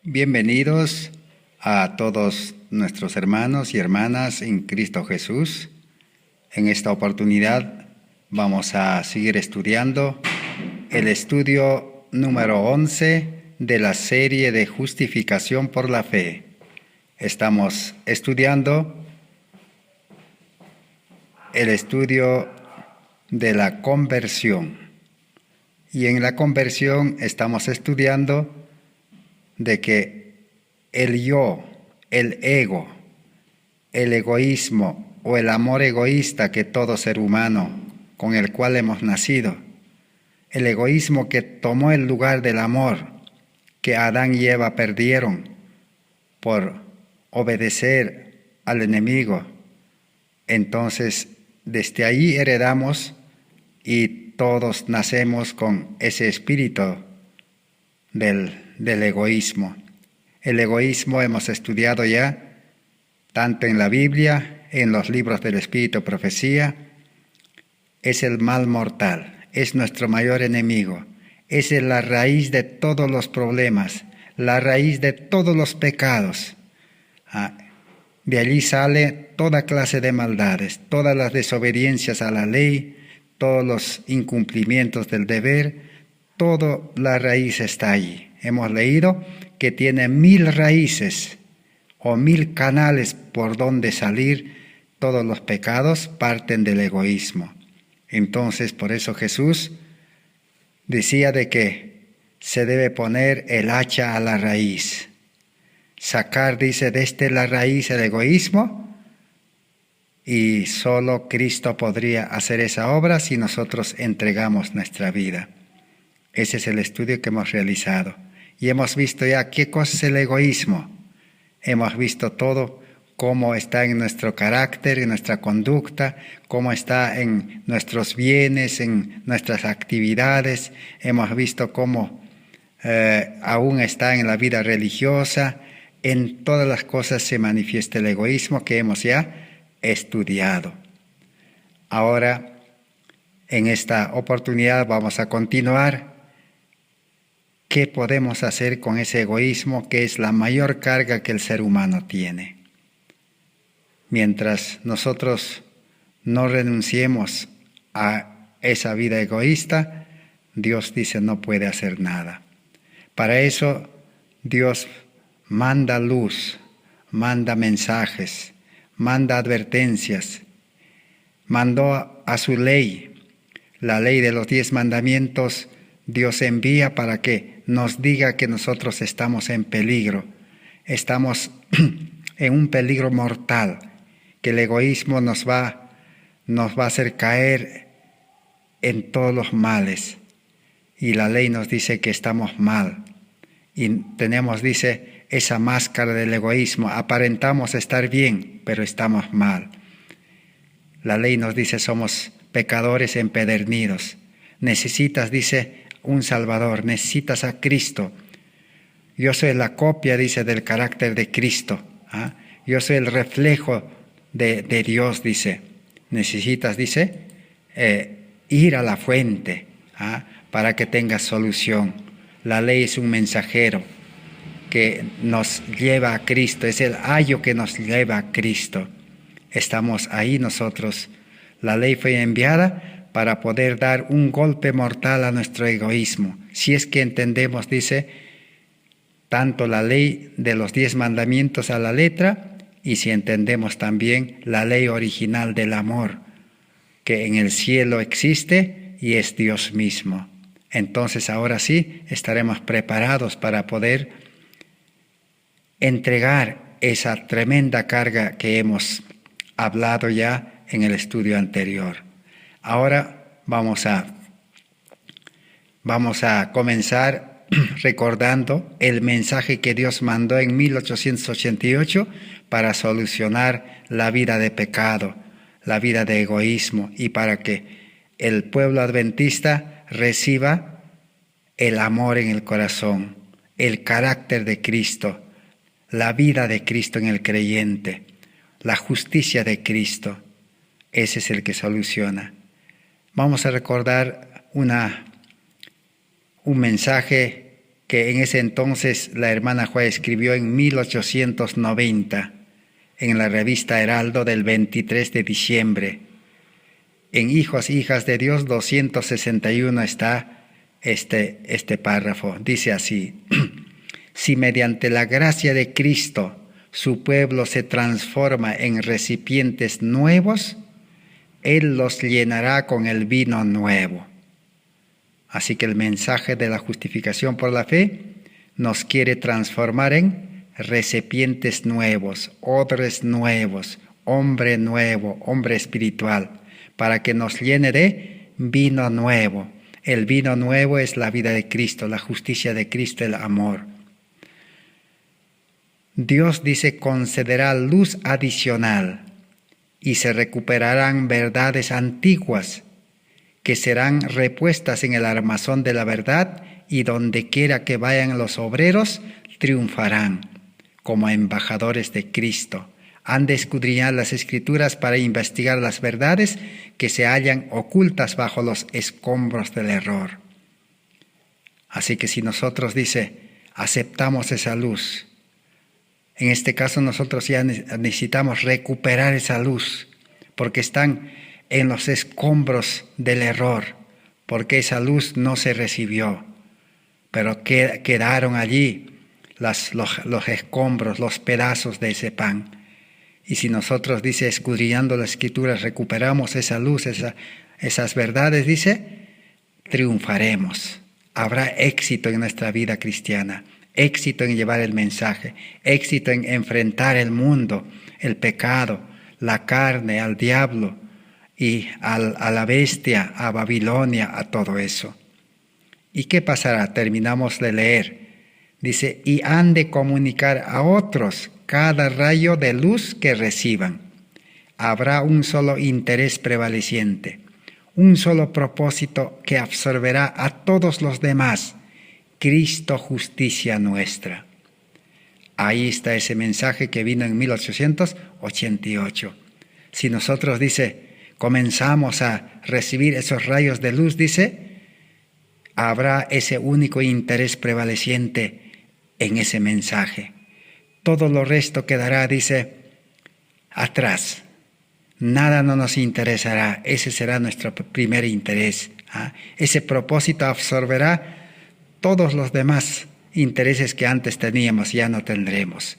Bienvenidos a todos nuestros hermanos y hermanas en Cristo Jesús. En esta oportunidad vamos a seguir estudiando el estudio número 11 de la serie de justificación por la fe. Estamos estudiando el estudio de la conversión. Y en la conversión estamos estudiando de que el yo, el ego, el egoísmo o el amor egoísta que todo ser humano con el cual hemos nacido, el egoísmo que tomó el lugar del amor que Adán y Eva perdieron por obedecer al enemigo, entonces desde ahí heredamos y todos nacemos con ese espíritu del egoísmo. El egoísmo hemos estudiado ya, tanto en la Biblia, en los libros del Espíritu Profecía, es el mal mortal, es nuestro mayor enemigo, es la raíz de todos los problemas, la raíz de todos los pecados. De allí sale toda clase de maldades, todas las desobediencias a la ley, todos los incumplimientos del deber, toda la raíz está allí. Hemos leído que tiene 1000 raíces o 1000 canales por donde salir. Todos los pecados parten del egoísmo. Entonces, por eso Jesús decía de que se debe poner el hacha a la raíz. Sacar, dice, desde la raíz el egoísmo, y solo Cristo podría hacer esa obra si nosotros entregamos nuestra vida. Ese es el estudio que hemos realizado. Y hemos visto ya qué cosa es el egoísmo. Hemos visto todo, cómo está en nuestro carácter, en nuestra conducta, cómo está en nuestros bienes, en nuestras actividades. Hemos visto cómo aún está en la vida religiosa. En todas las cosas se manifiesta el egoísmo que hemos ya estudiado. Ahora, en esta oportunidad vamos a continuar. ¿Qué podemos hacer con ese egoísmo que es la mayor carga que el ser humano tiene? Mientras nosotros no renunciemos a esa vida egoísta, Dios dice no puede hacer nada. Para eso Dios manda luz, manda mensajes, manda advertencias, mandó a su ley, la ley de los 10 mandamientos. Dios envía para que nos diga que nosotros estamos en peligro, estamos en un peligro mortal, que el egoísmo nos va a hacer caer en todos los males. Y la ley nos dice que estamos mal. Y tenemos, dice, esa máscara del egoísmo. Aparentamos estar bien, pero estamos mal. La ley nos dice somos pecadores empedernidos. Necesitas, dice, un Salvador, necesitas a Cristo. Yo soy la copia, dice, del carácter de Cristo. Yo soy el reflejo de Dios, dice. Necesitas, dice, ir a la fuente para que tengas solución. La ley es un mensajero que nos lleva a Cristo, es el ayo que nos lleva a Cristo. Estamos ahí nosotros. La ley fue enviada para poder dar un golpe mortal a nuestro egoísmo. Si es que entendemos, dice, tanto la ley de los 10 mandamientos a la letra, y si entendemos también la ley original del amor, que en el cielo existe y es Dios mismo. Entonces ahora sí estaremos preparados para poder entregar esa tremenda carga que hemos hablado ya en el estudio anterior. Ahora vamos a comenzar recordando el mensaje que Dios mandó en 1888 para solucionar la vida de pecado, la vida de egoísmo, y para que el pueblo adventista reciba el amor en el corazón, el carácter de Cristo, la vida de Cristo en el creyente, la justicia de Cristo. Ese es el que soluciona. Vamos a recordar un mensaje que en ese entonces la hermana Juá escribió en 1890 en la revista Heraldo del 23 de diciembre. En Hijos e Hijas de Dios 261 está este párrafo. Dice así: si mediante la gracia de Cristo su pueblo se transforma en recipientes nuevos, Él los llenará con el vino nuevo. Así que el mensaje de la justificación por la fe nos quiere transformar en recipientes nuevos, odres nuevos, hombre nuevo, hombre espiritual, para que nos llene de vino nuevo. El vino nuevo es la vida de Cristo, la justicia de Cristo, el amor. Dios dice, concederá luz adicional y se recuperarán verdades antiguas que serán repuestas en el armazón de la verdad, y donde quiera que vayan los obreros, triunfarán como embajadores de Cristo. Han de escudriñar las Escrituras para investigar las verdades que se hallan ocultas bajo los escombros del error. Así que si nosotros, dice, aceptamos esa luz, en este caso nosotros ya necesitamos recuperar esa luz, porque están en los escombros del error, porque esa luz no se recibió, pero quedaron allí los escombros, los pedazos de ese pan. Y si nosotros, dice, escudriñando las Escrituras, recuperamos esa luz, esas verdades, dice, triunfaremos. Habrá éxito en nuestra vida cristiana, éxito en llevar el mensaje, éxito en enfrentar el mundo, el pecado, la carne, al diablo y a la bestia, a Babilonia, a todo eso. ¿Y qué pasará? Terminamos de leer. Dice, y han de comunicar a otros cada rayo de luz que reciban. Habrá un solo interés prevaleciente, un solo propósito que absorberá a todos los demás: Cristo, justicia nuestra. Ahí está ese mensaje que vino en 1888. Si nosotros, dice, comenzamos a recibir esos rayos de luz, dice, habrá ese único interés prevaleciente en ese mensaje. Todo lo resto quedará, dice, atrás. Nada no nos interesará. Ese será nuestro primer interés. Ese propósito absorberá todos los demás intereses que antes teníamos, ya no tendremos.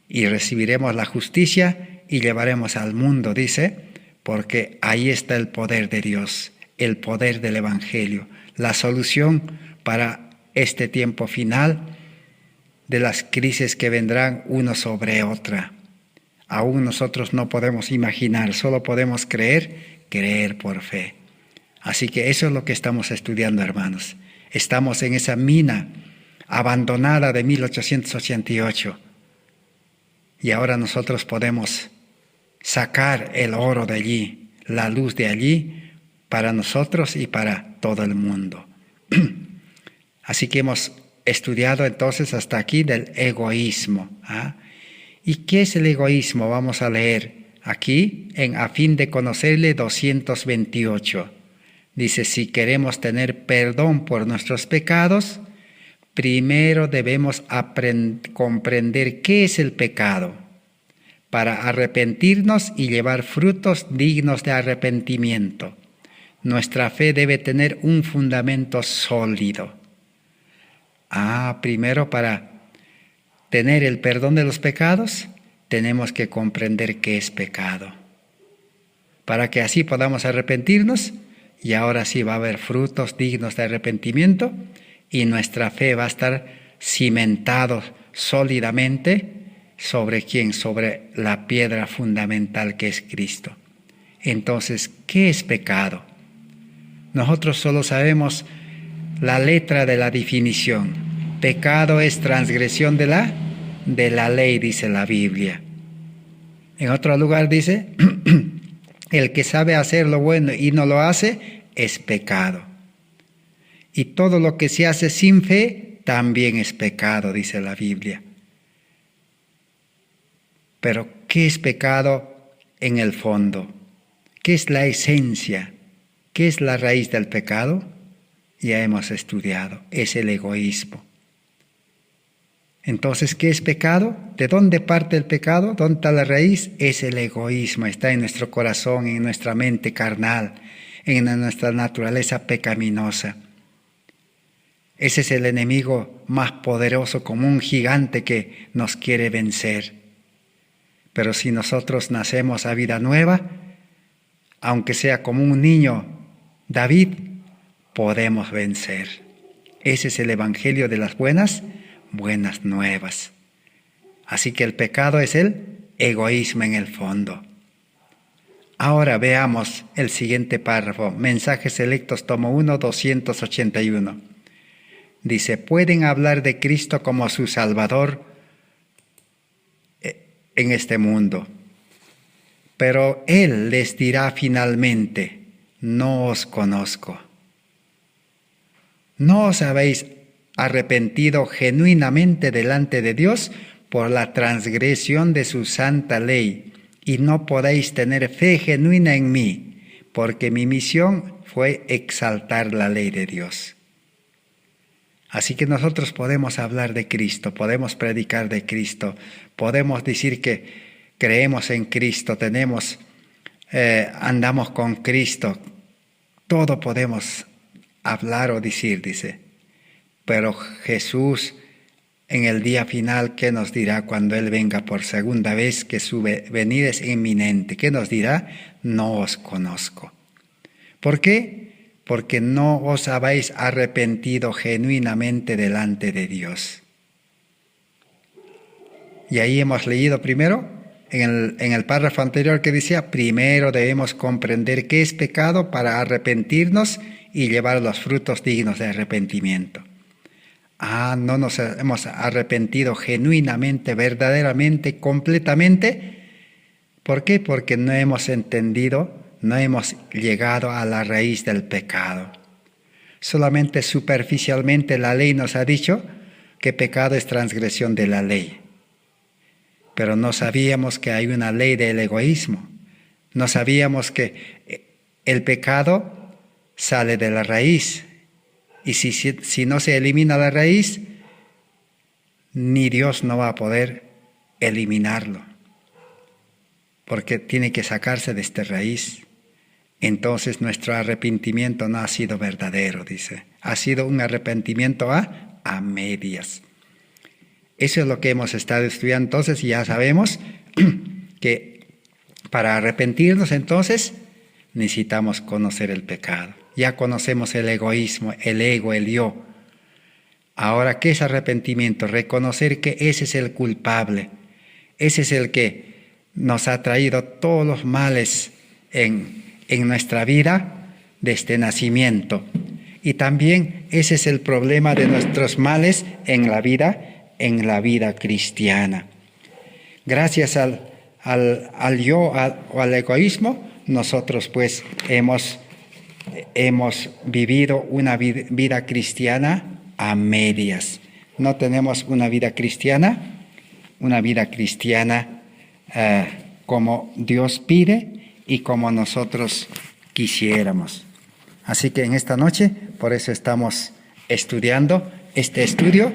Y recibiremos la justicia y llevaremos al mundo, dice, porque ahí está el poder de Dios, el poder del Evangelio, la solución para este tiempo final de las crisis que vendrán uno sobre otra. Aún nosotros no podemos imaginar, solo podemos creer por fe. Así que eso es lo que estamos estudiando, hermanos. Estamos en esa mina abandonada de 1888 y ahora nosotros podemos sacar el oro de allí, la luz de allí, para nosotros y para todo el mundo. Así que hemos estudiado entonces hasta aquí del egoísmo. ¿Y qué es el egoísmo? Vamos a leer aquí en A fin de conocerle 228. Dice, si queremos tener perdón por nuestros pecados, primero debemos comprender qué es el pecado, para arrepentirnos y llevar frutos dignos de arrepentimiento. Nuestra fe debe tener un fundamento sólido. Primero, para tener el perdón de los pecados, tenemos que comprender qué es pecado, para que así podamos arrepentirnos, y ahora sí va a haber frutos dignos de arrepentimiento, y nuestra fe va a estar cimentada sólidamente ¿sobre quién? Sobre la piedra fundamental que es Cristo. Entonces, ¿qué es pecado? Nosotros solo sabemos la letra de la definición. Pecado es transgresión de la ley, dice la Biblia. En otro lugar dice, el que sabe hacer lo bueno y no lo hace, es pecado. Y todo lo que se hace sin fe, también es pecado, dice la Biblia. Pero, ¿qué es pecado en el fondo? ¿Qué es la esencia? ¿Qué es la raíz del pecado? Ya hemos estudiado, es el egoísmo. Entonces, ¿qué es pecado? ¿De dónde parte el pecado? ¿Dónde está la raíz? Es el egoísmo, está en nuestro corazón, en nuestra mente carnal, en nuestra naturaleza pecaminosa. Ese es el enemigo más poderoso, como un gigante que nos quiere vencer. Pero si nosotros nacemos a vida nueva, aunque sea como un niño David, podemos vencer. Ese es el evangelio de las buenas nuevas. Así que el pecado es el egoísmo en el fondo. Ahora veamos el siguiente párrafo, Mensajes Selectos, tomo 1, 281. Dice, pueden hablar de Cristo como su Salvador en este mundo, pero Él les dirá finalmente, no os conozco. ¿No os habéis arrepentido genuinamente delante de Dios por la transgresión de su santa ley? Y no podéis tener fe genuina en mí, porque mi misión fue exaltar la ley de Dios. Así que nosotros podemos hablar de Cristo, podemos predicar de Cristo, podemos decir que creemos en Cristo, andamos con Cristo. Todo podemos hablar o decir, dice. Pero Jesús, en el día final, ¿qué nos dirá cuando Él venga por segunda vez? Que su venida es inminente. ¿Qué nos dirá? No os conozco. ¿Por qué? Porque no os habéis arrepentido genuinamente delante de Dios. Y ahí hemos leído primero, en el párrafo anterior que decía, primero debemos comprender qué es pecado para arrepentirnos y llevar los frutos dignos de arrepentimiento. No nos hemos arrepentido genuinamente, verdaderamente, completamente. ¿Por qué? Porque no hemos entendido, no hemos llegado a la raíz del pecado. Solamente superficialmente la ley nos ha dicho que pecado es transgresión de la ley. Pero no sabíamos que hay una ley del egoísmo. No sabíamos que el pecado sale de la raíz. Y si no se elimina la raíz, ni Dios no va a poder eliminarlo. Porque tiene que sacarse de esta raíz. Entonces nuestro arrepentimiento no ha sido verdadero, dice. Ha sido un arrepentimiento a medias. Eso es lo que hemos estado estudiando. Entonces ya sabemos que para arrepentirnos entonces necesitamos conocer el pecado. Ya conocemos el egoísmo, el ego, el yo. Ahora, ¿qué es arrepentimiento? Reconocer que ese es el culpable. Ese es el que nos ha traído todos los males en nuestra vida desde nacimiento. Y también ese es el problema de nuestros males en la vida cristiana. Gracias al yo o al egoísmo, nosotros pues hemos vivido una vida cristiana a medias. No tenemos una vida cristiana como Dios pide y como nosotros quisiéramos. Así que en esta noche, por eso estamos estudiando este estudio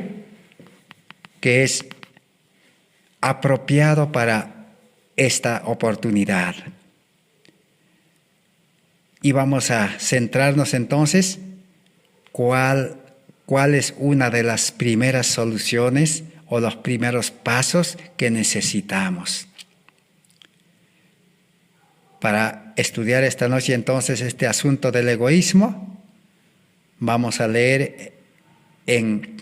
que es apropiado para esta oportunidad. Y vamos a centrarnos entonces cuál es una de las primeras soluciones o los primeros pasos que necesitamos. Para estudiar esta noche entonces este asunto del egoísmo, vamos a leer en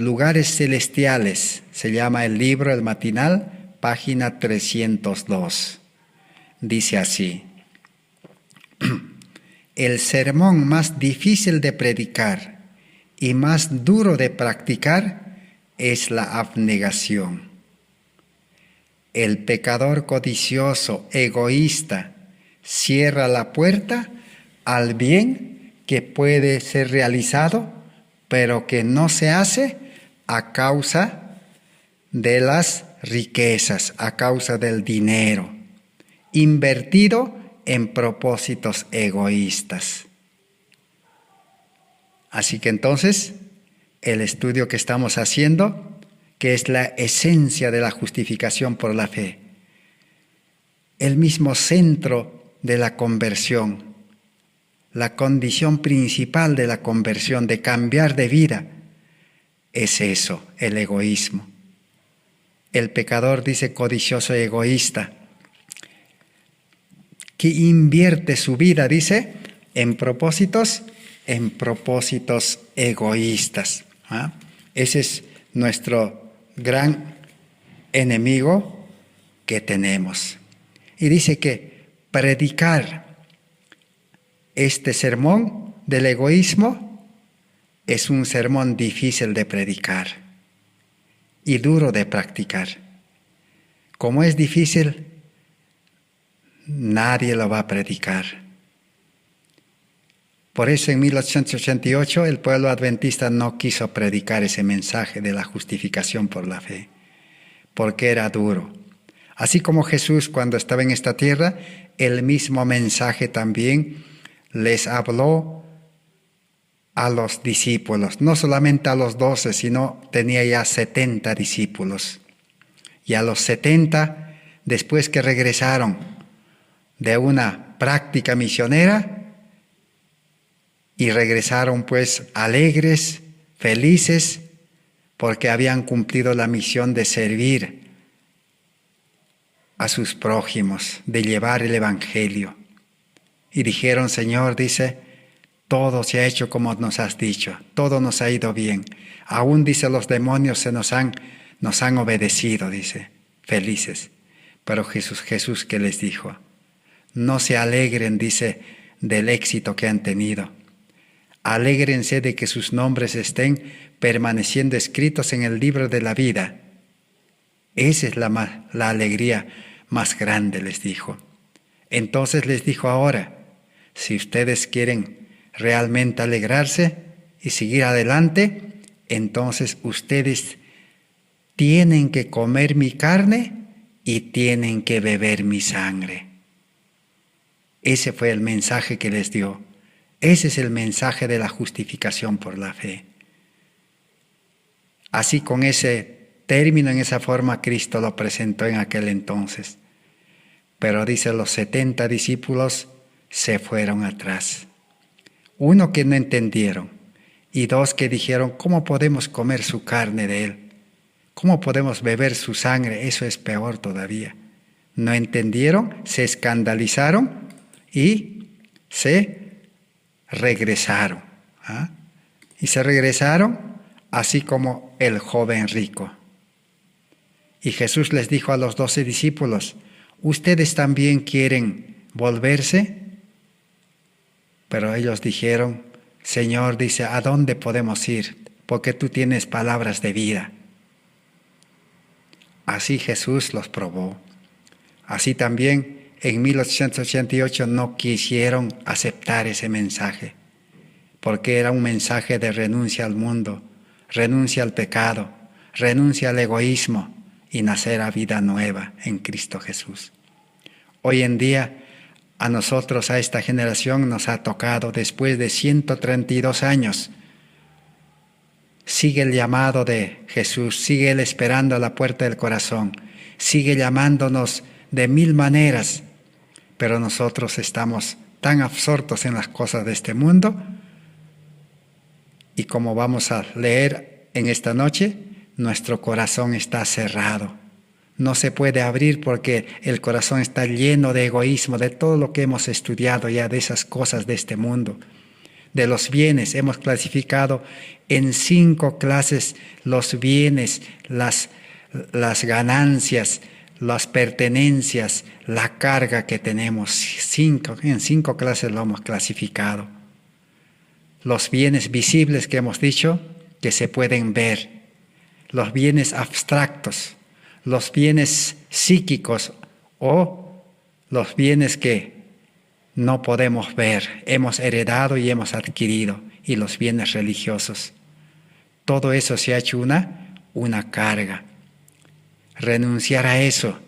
Lugares Celestiales, se llama el libro, el matinal, página 302. Dice así: el sermón más difícil de predicar y más duro de practicar es la abnegación. El pecador codicioso, egoísta, cierra la puerta al bien que puede ser realizado, pero que no se hace a causa de las riquezas, a causa del dinero, invertido en propósitos egoístas. Así que entonces, el estudio que estamos haciendo, que es la esencia de la justificación por la fe, el mismo centro de la conversión, la condición principal de la conversión, de cambiar de vida, es eso, el egoísmo. El pecador, dice, codicioso y egoísta, que invierte su vida, dice, en propósitos egoístas. ¿Ah? Ese es nuestro gran enemigo que tenemos. Y dice que predicar este sermón del egoísmo es un sermón difícil de predicar y duro de practicar. Como es difícil, nadie lo va a predicar. Por eso en 1888 el pueblo adventista no quiso predicar ese mensaje de la justificación por la fe, porque era duro. Así como Jesús cuando estaba en esta tierra, el mismo mensaje también les habló a los discípulos, no solamente a los 12, sino tenía ya 70 discípulos. Y a los 70, después que regresaron de una práctica misionera, y regresaron pues alegres, felices, porque habían cumplido la misión de servir a sus prójimos, de llevar el Evangelio. Y dijeron, Señor, dice, todo se ha hecho como nos has dicho, todo nos ha ido bien. Aún, dice, los demonios nos han obedecido, dice, felices. Pero Jesús, ¿qué les dijo? No se alegren, dice, del éxito que han tenido. Alégrense de que sus nombres estén permaneciendo escritos en el libro de la vida. Esa es la alegría más grande, les dijo. Entonces les dijo ahora, si ustedes quieren realmente alegrarse y seguir adelante, entonces ustedes tienen que comer mi carne y tienen que beber mi sangre. Ese fue el mensaje que les dio. Ese es el mensaje de la justificación por la fe. Así, con ese término, en esa forma, Cristo lo presentó en aquel entonces. Pero dice, los 70 discípulos se fueron atrás. Uno, que no entendieron, y dos, que dijeron, ¿cómo podemos comer su carne de él? ¿Cómo podemos beber su sangre? Eso es peor todavía. No entendieron, se escandalizaron y se regresaron. ¿Ah? Y se regresaron así como el joven rico. Y Jesús les dijo a los 12 discípulos, ¿ustedes también quieren volverse? Pero ellos dijeron, Señor, dice, ¿a dónde podemos ir? Porque tú tienes palabras de vida. Así Jesús los probó. Así también en 1888 no quisieron aceptar ese mensaje, porque era un mensaje de renuncia al mundo, renuncia al pecado, renuncia al egoísmo y nacer a vida nueva en Cristo Jesús. Hoy en día, a nosotros, a esta generación, nos ha tocado, después de 132 años, sigue el llamado de Jesús, sigue Él esperando a la puerta del corazón, sigue llamándonos de 1000 maneras, pero nosotros estamos tan absortos en las cosas de este mundo, y como vamos a leer en esta noche, nuestro corazón está cerrado. No se puede abrir porque el corazón está lleno de egoísmo, de todo lo que hemos estudiado ya, de esas cosas de este mundo. De los bienes, hemos clasificado en 5 clases los bienes, las ganancias, las pertenencias, la carga que tenemos. En 5 clases lo hemos clasificado. Los bienes visibles que hemos dicho, que se pueden ver. Los bienes abstractos, los bienes psíquicos o los bienes que no podemos ver, hemos heredado y hemos adquirido, y los bienes religiosos. Todo eso se ha hecho una carga. Renunciar a eso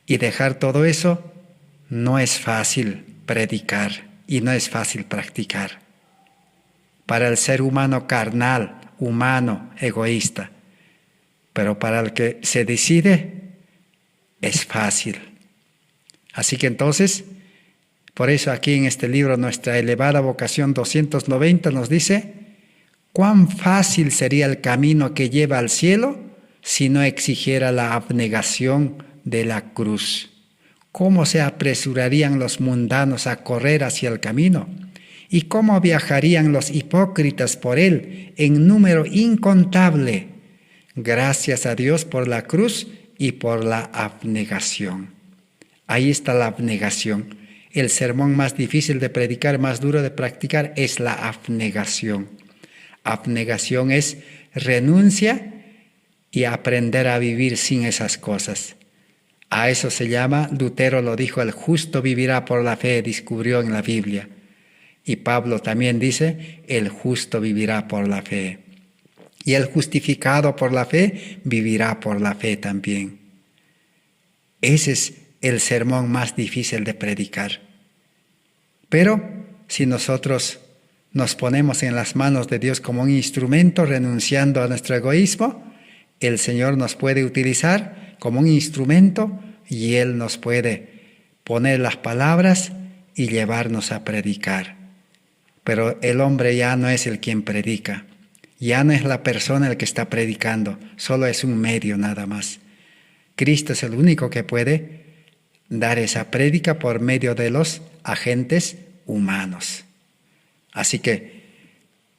y dejar todo eso no es fácil predicar y no es fácil practicar. para el ser humano carnal, humano, egoísta. Pero para el que se decide, es fácil. Así que entonces, por eso aquí en este libro, Nuestra elevada vocación 290 nos dice, ¿cuán fácil sería el camino que lleva al cielo si no exigiera la abnegación de la cruz? ¿Cómo se apresurarían los mundanos a correr hacia el camino? ¿Y cómo viajarían los hipócritas por él en número incontable? Gracias a Dios por la cruz y por la abnegación. Ahí está la abnegación. El sermón más difícil de predicar, más duro de practicar, es la abnegación. Abnegación es renuncia y aprender a vivir sin esas cosas. A eso se llama, Lutero lo dijo, el justo vivirá por la fe, descubrió en la Biblia. Y Pablo también dice, el justo vivirá por la fe. Y el justificado por la fe, vivirá por la fe también. Ese es el sermón más difícil de predicar. Pero si nosotros nos ponemos en las manos de Dios como un instrumento, renunciando a nuestro egoísmo, el Señor nos puede utilizar como un instrumento y Él nos puede poner las palabras y llevarnos a predicar. Pero el hombre ya no es el quien predica, ya no es la persona el que está predicando, solo es un medio nada más. Cristo es el único que puede dar esa prédica por medio de los agentes humanos. Así que,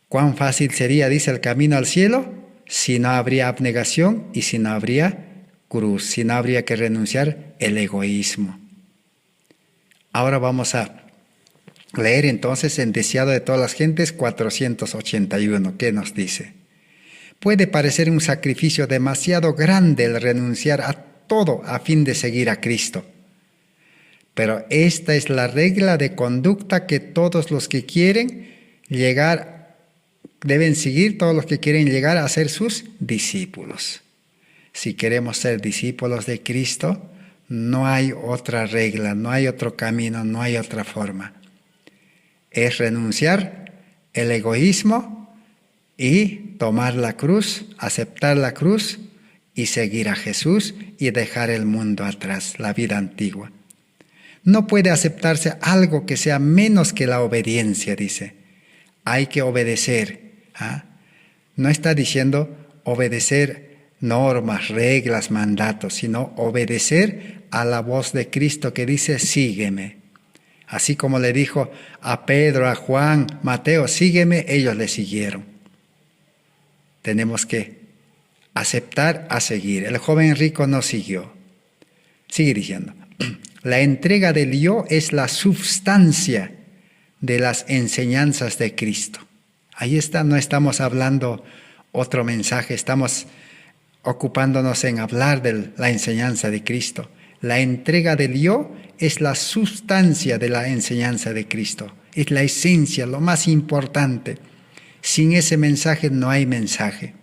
¿cuán fácil sería, dice, el camino al cielo si no habría abnegación y si no habría cruz, si no habría que renunciar el egoísmo? Ahora vamos a leer entonces en Deseado de todas las gentes 481. ¿Qué nos dice? Puede parecer un sacrificio demasiado grande el renunciar a todo a fin de seguir a Cristo. Pero esta es la regla de conducta que todos los que quieren llegar, deben seguir, todos los que quieren llegar a ser sus discípulos. Si queremos ser discípulos de Cristo, no hay otra regla, no hay otro camino, no hay otra forma. Es renunciar el egoísmo y tomar la cruz, aceptar la cruz y seguir a Jesús y dejar el mundo atrás, la vida antigua. No puede aceptarse algo que sea menos que la obediencia, dice. Hay que obedecer. No está diciendo obedecer normas, reglas, mandatos, sino obedecer a la voz de Cristo que dice, sígueme. Así como le dijo a Pedro, a Juan, Mateo, sígueme, ellos le siguieron. Tenemos que aceptar a seguir. El joven rico no siguió. Sigue diciendo, la entrega del yo es la substancia de las enseñanzas de Cristo. Ahí está, no estamos hablando otro mensaje, estamos ocupándonos en hablar de la enseñanza de Cristo. La entrega del yo es la sustancia de la enseñanza de Cristo, es la esencia, lo más importante. Sin ese mensaje no hay mensaje.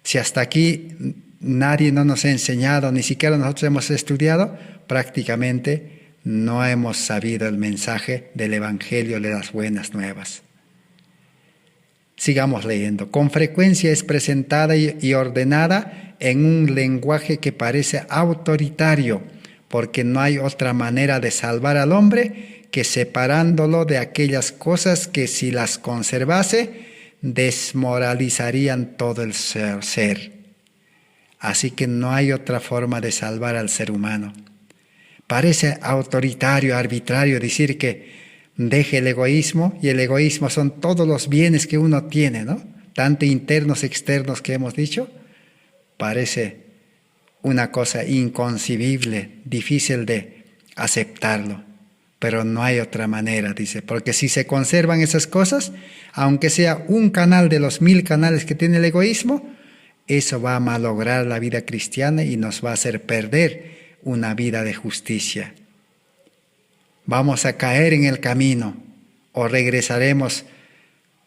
Si hasta aquí nadie no nos ha enseñado, ni siquiera nosotros hemos estudiado, prácticamente no hemos sabido el mensaje del Evangelio de las buenas nuevas. Sigamos leyendo. Con frecuencia es presentada y ordenada en un lenguaje que parece autoritario, porque no hay otra manera de salvar al hombre que separándolo de aquellas cosas que si las conservase, desmoralizarían todo el ser. Así que no hay otra forma de salvar al ser humano. Parece autoritario, arbitrario decir que deje el egoísmo, y el egoísmo son todos los bienes que uno tiene, ¿no? Tanto internos, externos que hemos dicho. Parece una cosa inconcebible, difícil de aceptarlo, pero no hay otra manera, dice, porque si se conservan esas cosas, aunque sea un canal de los 1000 canales que tiene el egoísmo, eso va a malograr la vida cristiana y nos va a hacer perder una vida de justicia. Vamos a caer en el camino o regresaremos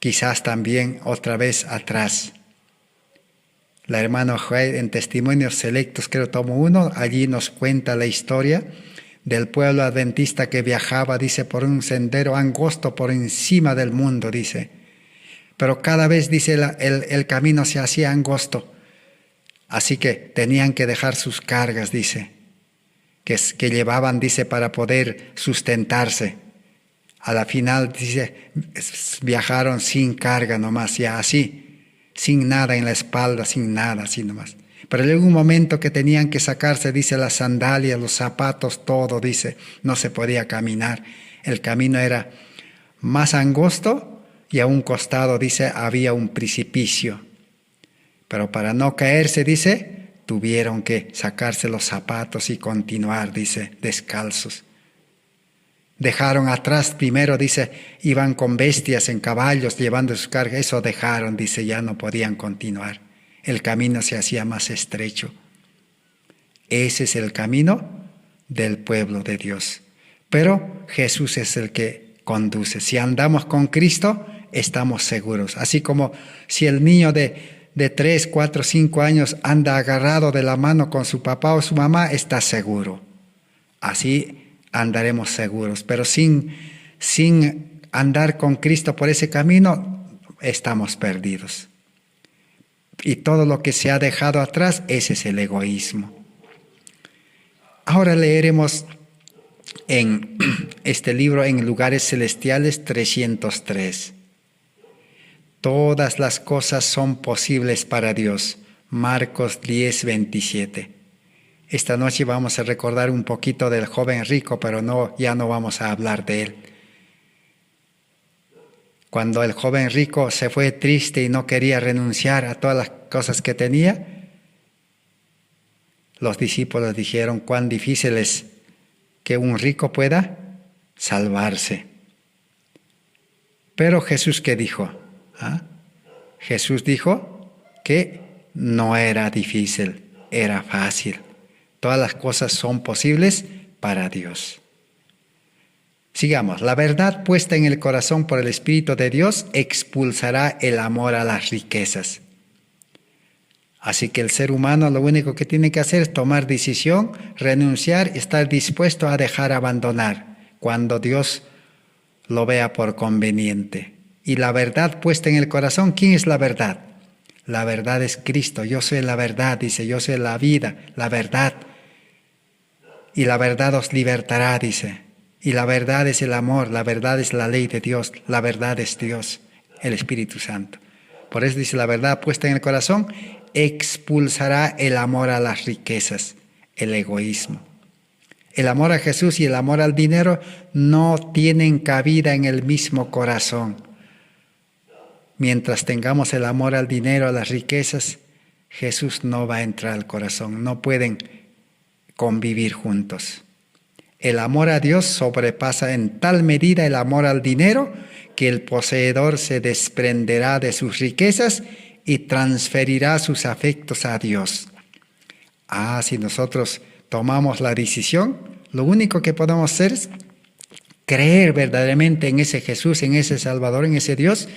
quizás también otra vez atrás. La hermana Joel en Testimonios Selectos, creo tomo 1, allí nos cuenta la historia del pueblo adventista que viajaba, dice, por un sendero angosto por encima del mundo, dice. Pero cada vez, dice, el camino se hacía angosto. Así que tenían que dejar sus cargas, dice, que llevaban, dice, para poder sustentarse. A la final, dice, viajaron sin carga nomás, ya así, sin nada en la espalda, sin nada, así nomás. Pero en algún momento que tenían que sacarse, dice, las sandalias, los zapatos, todo, dice, no se podía caminar. El camino era más angosto y a un costado, dice, había un precipicio. Pero para no caerse, dice, tuvieron que sacarse los zapatos y continuar, dice, descalzos. Dejaron atrás primero, dice, iban con bestias en caballos llevando sus cargas. Eso dejaron, dice, ya no podían continuar. El camino se hacía más estrecho. Ese es el camino del pueblo de Dios. Pero Jesús es el que conduce. Si andamos con Cristo, estamos seguros. Así como si el niño de 3, 4, 5 años anda agarrado de la mano con su papá o su mamá, está seguro. Así andaremos seguros. Pero sin andar con Cristo por ese camino, estamos perdidos. Y todo lo que se ha dejado atrás, ese es el egoísmo. Ahora leeremos en este libro, en Lugares Celestiales 303. Todas las cosas son posibles para Dios. Marcos 10, 27. Esta noche vamos a recordar un poquito del joven rico, pero ya no vamos a hablar de él. Cuando el joven rico se fue triste y no quería renunciar a todas las cosas que tenía, los discípulos dijeron cuán difícil es que un rico pueda salvarse. Pero Jesús, ¿qué dijo? Jesús dijo que no era difícil, era fácil. Todas las cosas son posibles para Dios. Sigamos. La verdad puesta en el corazón por el Espíritu de Dios expulsará el amor a las riquezas. Así que el ser humano lo único que tiene que hacer es tomar decisión, renunciar, estar dispuesto a dejar abandonar cuando Dios lo vea por conveniente. Y la verdad puesta en el corazón, ¿quién es la verdad? La verdad es Cristo. Yo soy la verdad, dice, yo soy la vida, la verdad. Y la verdad os libertará, dice. Y la verdad es el amor, la verdad es la ley de Dios, la verdad es Dios, el Espíritu Santo. Por eso dice, la verdad puesta en el corazón expulsará el amor a las riquezas, el egoísmo. El amor a Jesús y el amor al dinero no tienen cabida en el mismo corazón. Mientras tengamos el amor al dinero, a las riquezas, Jesús no va a entrar al corazón, no pueden convivir juntos. El amor a Dios sobrepasa en tal medida el amor al dinero que el poseedor se desprenderá de sus riquezas y transferirá sus afectos a Dios. Si nosotros tomamos la decisión, lo único que podemos hacer es creer verdaderamente en ese Jesús, en ese Salvador, en ese Dios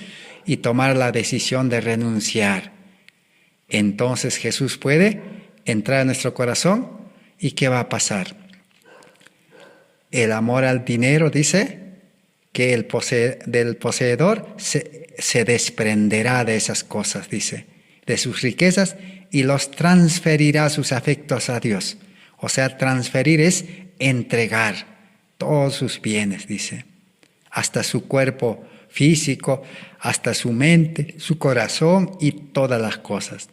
y tomar la decisión de renunciar. Entonces Jesús puede entrar a nuestro corazón y ¿qué va a pasar? El amor al dinero dice que del poseedor se desprenderá de esas cosas, dice, de sus riquezas y los transferirá sus afectos a Dios. O sea, transferir es entregar todos sus bienes, dice, hasta su cuerpo físico, hasta su mente, su corazón y todas las cosas.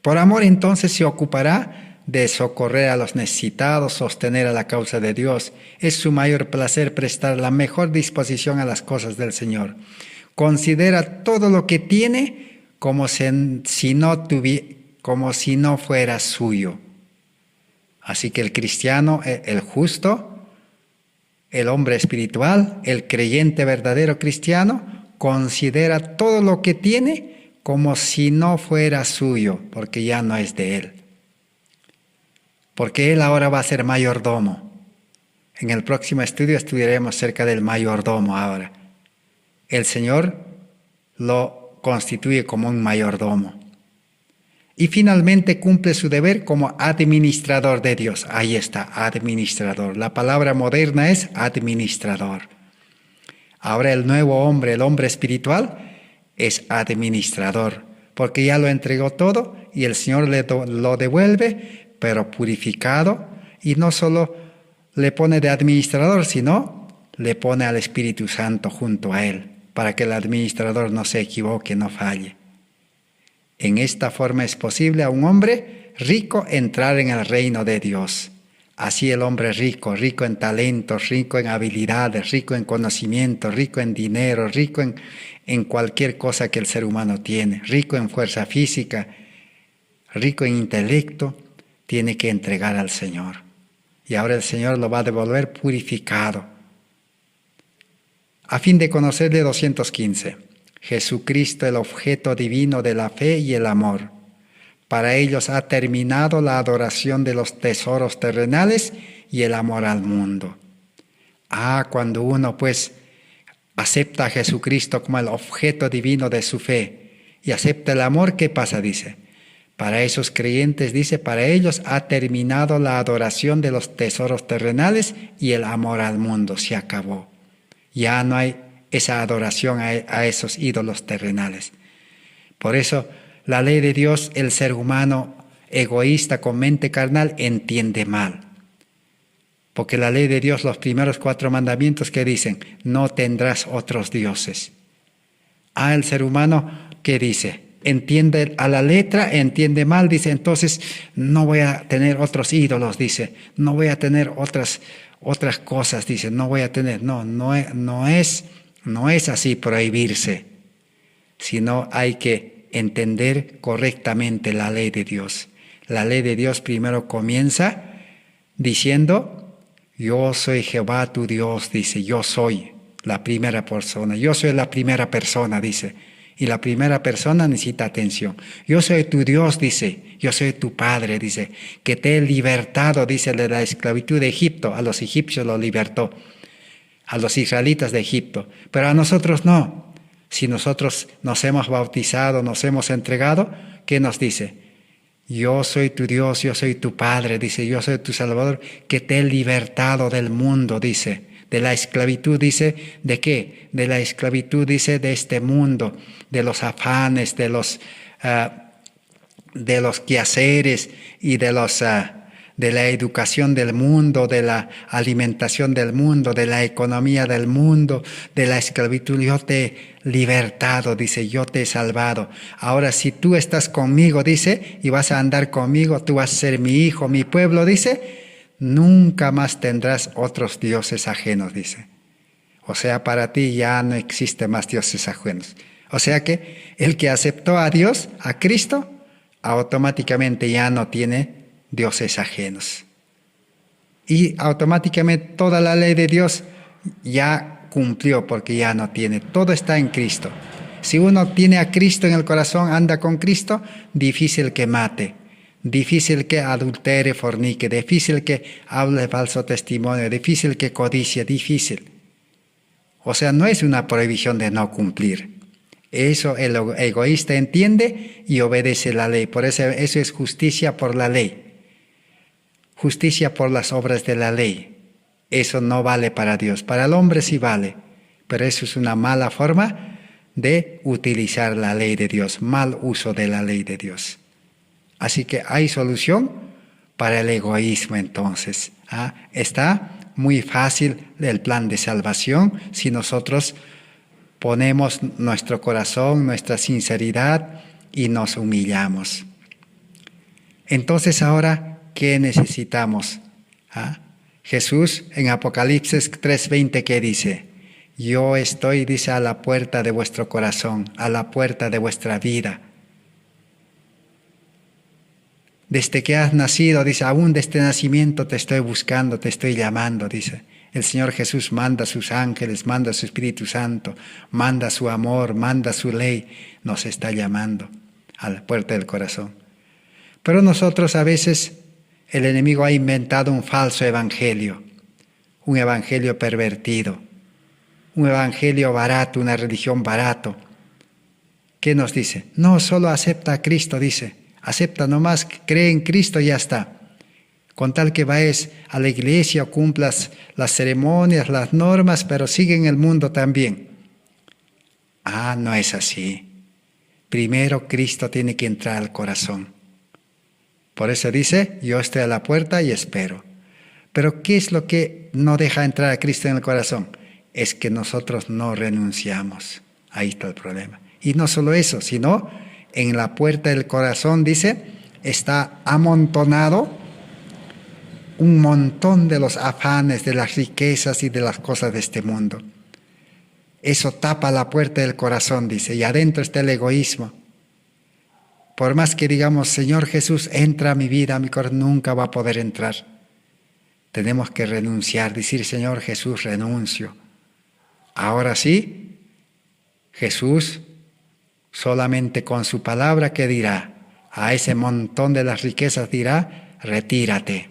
Por amor entonces se ocupará de socorrer a los necesitados, sostener a la causa de Dios. Es su mayor placer prestar la mejor disposición a las cosas del Señor. Considera todo lo que tiene como si no fuera suyo. Así que el cristiano, el justo, el hombre espiritual, el creyente verdadero cristiano, considera todo lo que tiene como si no fuera suyo, porque ya no es de él. Porque él ahora va a ser mayordomo. En el próximo estudio estudiaremos acerca del mayordomo ahora. El Señor lo constituye como un mayordomo. Y finalmente cumple su deber como administrador de Dios. Ahí está, administrador. La palabra moderna es administrador. Ahora el nuevo hombre, el hombre espiritual, es administrador, porque ya lo entregó todo y el Señor lo devuelve, pero purificado, y no solo le pone de administrador, sino le pone al Espíritu Santo junto a él, para que el administrador no se equivoque, no falle. En esta forma es posible a un hombre rico entrar en el reino de Dios. Así el hombre rico, rico en talentos, rico en habilidades, rico en conocimiento, rico en dinero, rico en cualquier cosa que el ser humano tiene, rico en fuerza física, rico en intelecto, tiene que entregar al Señor. Y ahora el Señor lo va a devolver purificado. A fin de conocerle 215. Jesucristo, el objeto divino de la fe y el amor. Para ellos ha terminado la adoración de los tesoros terrenales y el amor al mundo. Cuando uno pues acepta a Jesucristo como el objeto divino de su fe y acepta el amor, ¿qué pasa? Dice, para esos creyentes, dice, para ellos ha terminado la adoración de los tesoros terrenales y el amor al mundo. Se acabó. Ya no hay esa adoración a esos ídolos terrenales. Por eso, la ley de Dios, el ser humano egoísta con mente carnal entiende mal. Porque la ley de Dios, los primeros 4 mandamientos que dicen, no tendrás otros dioses. El ser humano, ¿qué dice? Entiende a la letra, entiende mal, dice, entonces no voy a tener otros ídolos, dice, no voy a tener otras cosas, dice, no voy a tener, no es así prohibirse, sino hay que entender correctamente la ley de Dios. La ley de Dios primero comienza diciendo, yo soy Jehová tu Dios, dice, yo soy la primera persona, yo soy la primera persona, dice, y la primera persona necesita atención. Yo soy tu Dios, dice, yo soy tu Padre, dice, que te he libertado, dice, de la esclavitud de Egipto. A los egipcios lo libertó, a los israelitas de Egipto, pero a nosotros no. Si nosotros nos hemos bautizado, nos hemos entregado, ¿qué nos dice? Yo soy tu Dios, yo soy tu Padre, dice, yo soy tu Salvador, que te he libertado del mundo, dice, de la esclavitud, dice, ¿de qué? De la esclavitud, dice, de este mundo, de los afanes, de los quehaceres y de la educación del mundo, de la alimentación del mundo, de la economía del mundo, de la esclavitud. Yo te he libertado, dice, yo te he salvado. Ahora si tú estás conmigo, dice, y vas a andar conmigo, tú vas a ser mi hijo, mi pueblo, dice, nunca más tendrás otros dioses ajenos, dice. O sea, para ti ya no existe más dioses ajenos. O sea que el que aceptó a Dios, a Cristo, automáticamente ya no tiene dioses ajenos. Y automáticamente toda la ley de Dios ya cumplió porque ya no tiene. Todo está en Cristo. Si uno tiene a Cristo en el corazón, anda con Cristo, difícil que mate, difícil que adultere, fornique, difícil que hable falso testimonio, difícil que codicie, difícil. O sea, no es una prohibición de no cumplir. Eso el egoísta entiende y obedece la ley. Por eso es justicia por la ley. Justicia por las obras de la ley. Eso no vale para Dios. Para el hombre sí vale, pero eso es una mala forma de utilizar la ley de Dios, mal uso de la ley de Dios. Así que hay solución para el egoísmo entonces. Está muy fácil el plan de salvación si nosotros ponemos nuestro corazón, nuestra sinceridad y nos humillamos. Entonces ahora, ¿qué necesitamos? Jesús en Apocalipsis 3:20, ¿qué dice? Yo estoy, dice, a la puerta de vuestro corazón, a la puerta de vuestra vida. Desde que has nacido, dice, aún desde nacimiento te estoy buscando, te estoy llamando, dice. El Señor Jesús manda a sus ángeles, manda a su Espíritu Santo, manda su amor, manda su ley, nos está llamando a la puerta del corazón. Pero nosotros a veces, el enemigo ha inventado un falso evangelio, un evangelio pervertido, un evangelio barato, una religión barato. ¿Qué nos dice? No, solo acepta a Cristo, dice. Acepta nomás, cree en Cristo y ya está. Con tal que vayas a la iglesia, cumplas las ceremonias, las normas, pero sigue en el mundo también. Ah, no es así. Primero Cristo tiene que entrar al corazón. Por eso dice, yo estoy a la puerta y espero. Pero ¿qué es lo que no deja entrar a Cristo en el corazón? Es que nosotros no renunciamos. Ahí está el problema. Y no solo eso, sino en la puerta del corazón, dice, está amontonado un montón de los afanes, de las riquezas y de las cosas de este mundo. Eso tapa la puerta del corazón, dice, y adentro está el egoísmo. Por más que digamos, Señor Jesús, entra a mi vida, a mi corazón, nunca va a poder entrar. Tenemos que renunciar, decir, Señor Jesús, renuncio. Ahora sí, Jesús solamente con su palabra, ¿qué dirá? A ese montón de las riquezas dirá, retírate.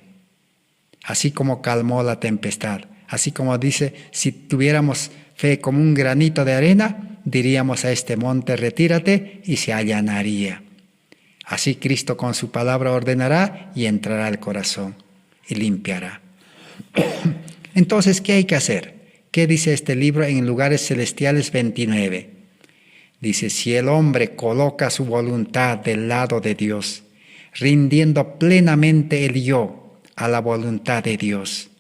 Así como calmó la tempestad, así como dice, si tuviéramos fe como un granito de arena, diríamos a este monte, retírate, y se allanaría. Así Cristo con su palabra ordenará y entrará al corazón y limpiará. Entonces, ¿qué hay que hacer? ¿Qué dice este libro en Lugares Celestiales 29? Dice, si el hombre coloca su voluntad del lado de Dios, rindiendo plenamente el yo a la voluntad de Dios,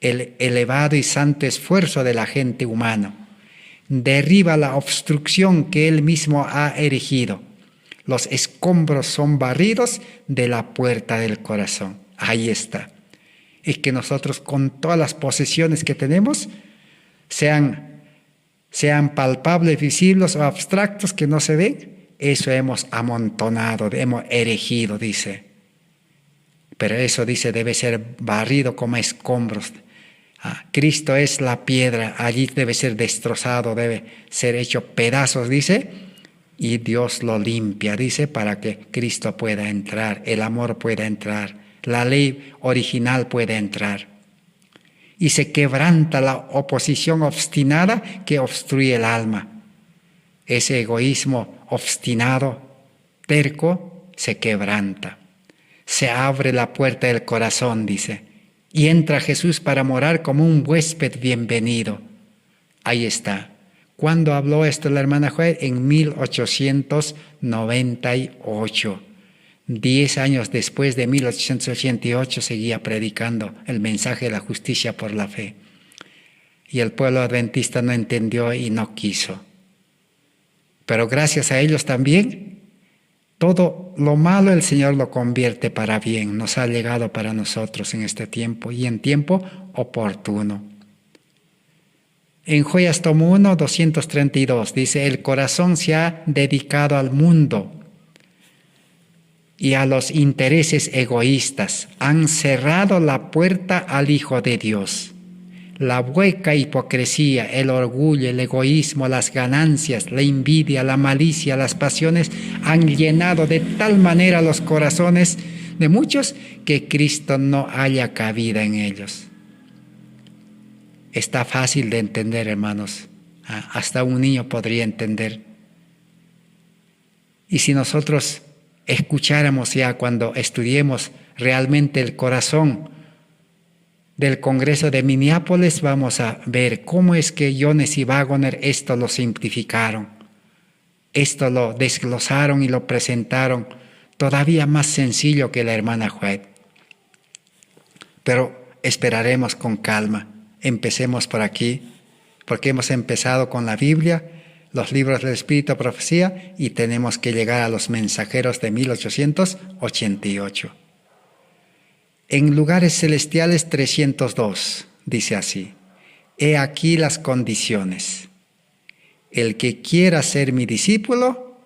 el elevado y santo esfuerzo del agente humano derriba la obstrucción que él mismo ha erigido. Los escombros son barridos de la puerta del corazón. Ahí está. Es que nosotros con todas las posesiones que tenemos, sean palpables, visibles o abstractos que no se ven, eso hemos amontonado, hemos erigido, dice. Pero eso, dice, debe ser barrido como escombros. Cristo es la piedra, allí debe ser destrozado, debe ser hecho pedazos, dice, y Dios lo limpia, dice, para que Cristo pueda entrar, el amor pueda entrar, la ley original pueda entrar. Y se quebranta la oposición obstinada que obstruye el alma. Ese egoísmo obstinado, terco, se quebranta. Se abre la puerta del corazón, dice, y entra Jesús para morar como un huésped bienvenido. Ahí está. ¿Cuándo habló esto la hermana Joel? En 1898. 10 años después de 1888 seguía predicando el mensaje de la justicia por la fe. Y el pueblo adventista no entendió y no quiso. Pero gracias a ellos también, todo lo malo el Señor lo convierte para bien. Nos ha llegado para nosotros en este tiempo y en tiempo oportuno. En Joyas tomo 1, 232 dice, el corazón se ha dedicado al mundo y a los intereses egoístas. Han cerrado la puerta al Hijo de Dios. La hueca hipocresía, el orgullo, el egoísmo, las ganancias, la envidia, la malicia, las pasiones han llenado de tal manera los corazones de muchos que Cristo no haya cabida en ellos. Está fácil de entender, hermanos. Hasta un niño podría entender. Y si nosotros escucháramos ya cuando estudiemos realmente el corazón del Congreso de Minneapolis, vamos a ver cómo es que Jones y Waggoner esto lo simplificaron. Esto lo desglosaron y lo presentaron todavía más sencillo que la hermana White. Pero esperaremos con calma. Empecemos por aquí, porque hemos empezado con la Biblia, los libros del Espíritu, profecía, y tenemos que llegar a los mensajeros de 1888. En Lugares Celestiales 302, dice así, he aquí las condiciones. El que quiera ser mi discípulo,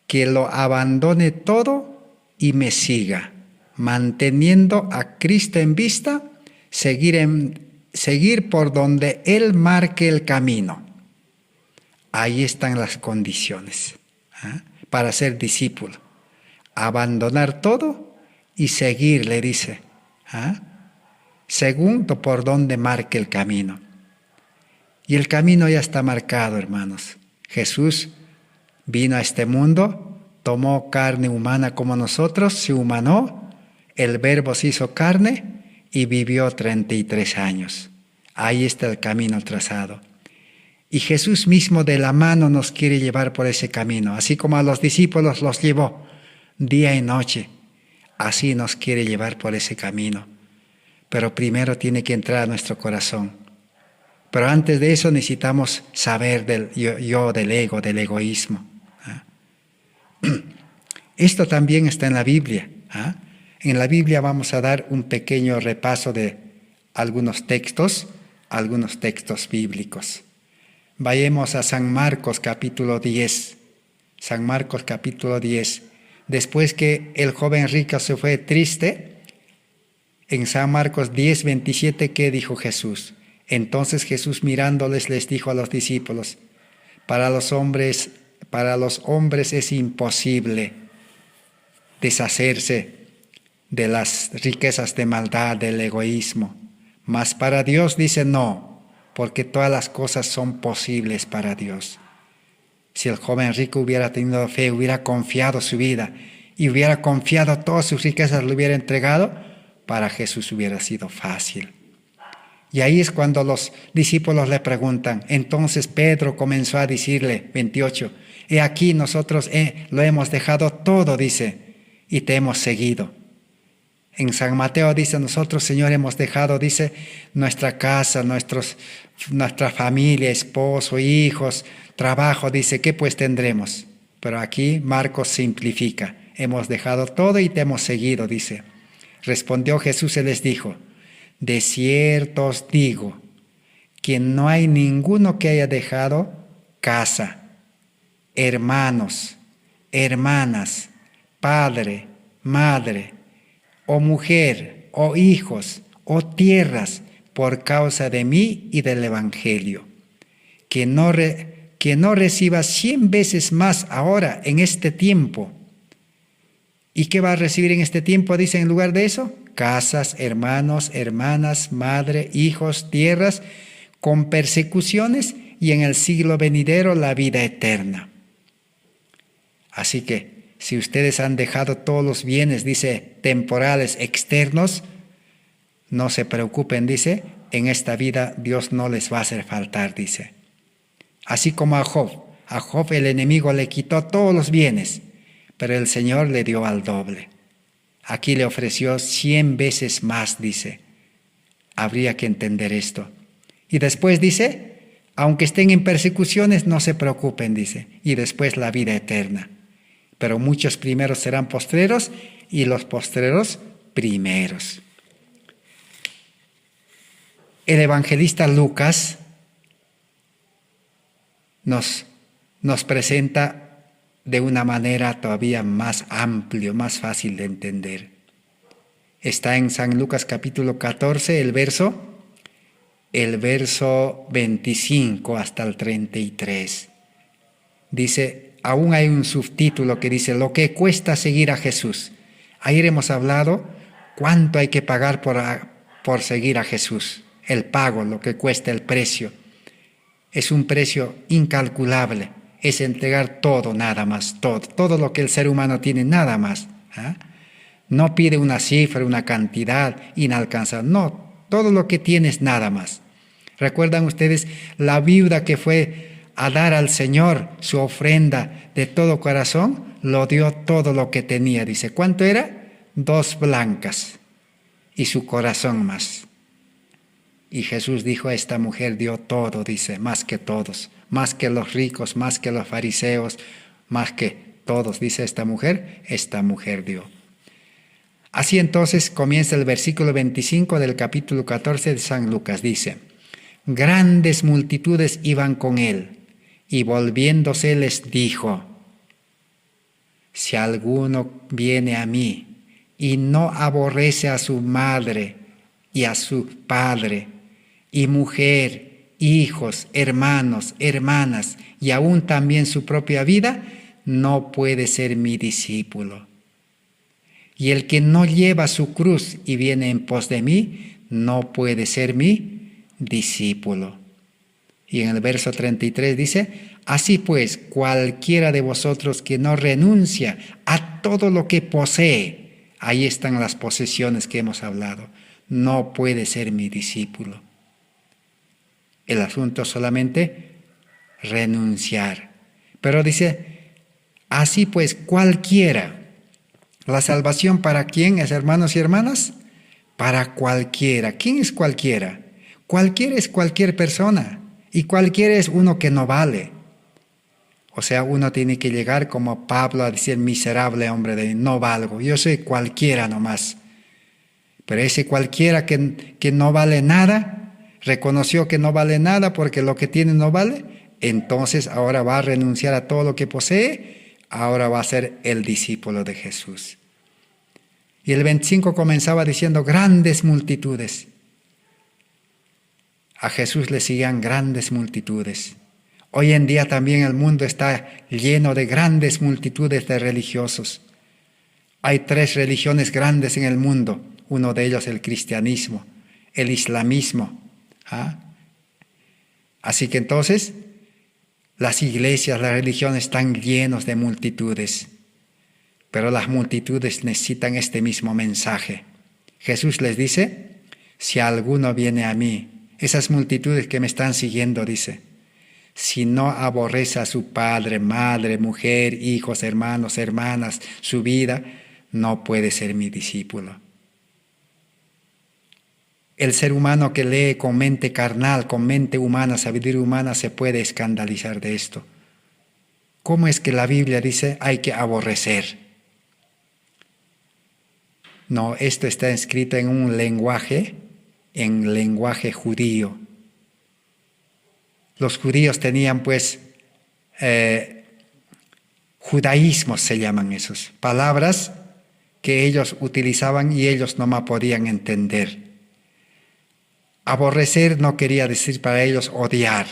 que lo abandone todo y me siga, manteniendo a Cristo en vista, seguir por donde Él marque el camino. Ahí están las condiciones para ser discípulo. Abandonar todo y seguir, le dice, según por donde marque el camino. Y el camino ya está marcado, hermanos. Jesús vino a este mundo tomó carne humana como nosotros, se humanó, el Verbo se hizo carne y vivió 33 años. Ahí está el camino trazado. Y Jesús mismo de la mano nos quiere llevar por ese camino, así como a los discípulos los llevó día y noche. Así nos quiere llevar por ese camino. Pero primero tiene que entrar a nuestro corazón. Pero antes de eso necesitamos saber del yo, del ego, del egoísmo. Esto también está en la Biblia. En la Biblia vamos a dar un pequeño repaso de algunos textos bíblicos. Vayamos a San Marcos capítulo 10. San Marcos capítulo 10. Después que el joven rico se fue triste, en San Marcos 10, 27, ¿qué dijo Jesús? Entonces Jesús mirándoles les dijo a los discípulos, para los hombres es imposible deshacerse de las riquezas de maldad, del egoísmo. Mas para Dios dice no, porque todas las cosas son posibles para Dios. Si el joven rico hubiera tenido fe, hubiera confiado su vida y hubiera confiado todas sus riquezas, lo hubiera entregado, para Jesús hubiera sido fácil. Y ahí es cuando los discípulos le preguntan. Entonces Pedro comenzó a decirle, 28, he aquí nosotros lo hemos dejado todo, dice, y te hemos seguido. En San Mateo dice, nosotros, Señor, hemos dejado, dice, nuestra casa, nuestra familia, esposo, hijos, trabajo, dice, ¿qué pues tendremos? Pero aquí Marcos simplifica, hemos dejado todo y te hemos seguido, dice. Respondió Jesús y les dijo, de cierto os digo, que no hay ninguno que haya dejado casa, hermanos, hermanas, padre, madre, o mujer, o hijos, o tierras, por causa de mí y del Evangelio, que no reciba 100 veces más ahora en este tiempo. ¿Y qué va a recibir en este tiempo? Dice en lugar de eso, casas, hermanos, hermanas, madre, hijos, tierras, con persecuciones y en el siglo venidero la vida eterna. Así que, si ustedes han dejado todos los bienes, dice, temporales, externos, no se preocupen, dice, en esta vida Dios no les va a hacer faltar, dice. Así como a Job el enemigo le quitó todos los bienes, pero el Señor le dio al doble. Aquí le ofreció 100 veces más, dice. Habría que entender esto. Y después dice, aunque estén en persecuciones, no se preocupen, dice. Y después la vida eterna. Pero muchos primeros serán postreros y los postreros primeros. El evangelista Lucas nos presenta de una manera todavía más amplia, más fácil de entender. Está en San Lucas capítulo 14, el verso 25 hasta el 33. Dice, aún hay un subtítulo que dice, lo que cuesta seguir a Jesús. Ayer hemos hablado cuánto hay que pagar por seguir a Jesús. El pago, lo que cuesta, el precio. Es un precio incalculable. Es entregar todo, nada más, todo lo que el ser humano tiene, nada más. No pide una cifra, una cantidad inalcanzable, no, todo lo que tienes, nada más. ¿Recuerdan ustedes la viuda que fue a dar al Señor su ofrenda de todo corazón? Lo dio todo lo que tenía, dice. ¿Cuánto era? 2 blancas y su corazón más. Y Jesús dijo, esta mujer dio todo, dice, más que todos. Más que los ricos, más que los fariseos, más que todos, dice esta mujer dio. Así entonces comienza el versículo 25 del capítulo 14 de San Lucas. Dice, grandes multitudes iban con él, y volviéndose les dijo, si alguno viene a mí y no aborrece a su madre y a su padre y mujer, hijos, hermanos, hermanas y aún también su propia vida, no puede ser mi discípulo. Y el que no lleva su cruz y viene en pos de mí, no puede ser mi discípulo. Y en el verso 33 dice, Así pues, cualquiera de vosotros que no renuncia a todo lo que posee, ahí están las posesiones que hemos hablado, no puede ser mi discípulo. El asunto solamente renunciar. Pero dice, así pues, cualquiera. ¿La salvación para quién es, hermanos y hermanas? Para cualquiera. ¿Quién es cualquiera? Cualquiera es cualquier persona. Y cualquiera es uno que no vale. O sea, uno tiene que llegar como Pablo a decir, miserable hombre, de no valgo. Yo soy cualquiera nomás. Pero ese cualquiera que no vale nada, reconoció que no vale nada porque lo que tiene no vale, entonces ahora va a renunciar a todo lo que posee, ahora va a ser el discípulo de Jesús. Y el 25 comenzaba diciendo grandes multitudes. A Jesús le seguían grandes multitudes. Hoy en día también el mundo está lleno de grandes multitudes de religiosos. Hay 3 religiones grandes en el mundo. Uno de ellos el cristianismo, el islamismo. Así que entonces las iglesias, las religiones están llenos de multitudes. Pero las multitudes necesitan este mismo mensaje. Jesús les dice, si alguno viene a mí, esas multitudes que me están siguiendo, dice, si no aborrece a su padre, madre, mujer, hijos, hermanos, hermanas, su vida, no puede ser mi discípulo. El ser humano que lee con mente carnal, con mente humana, sabiduría humana, se puede escandalizar de esto. ¿Cómo es que la Biblia dice hay que aborrecer? No, esto está escrito en un lenguaje, en lenguaje judío. Los judíos tenían pues judaísmos, se llaman esos, palabras que ellos utilizaban y ellos no más podían entender. Aborrecer no quería decir para ellos odiar.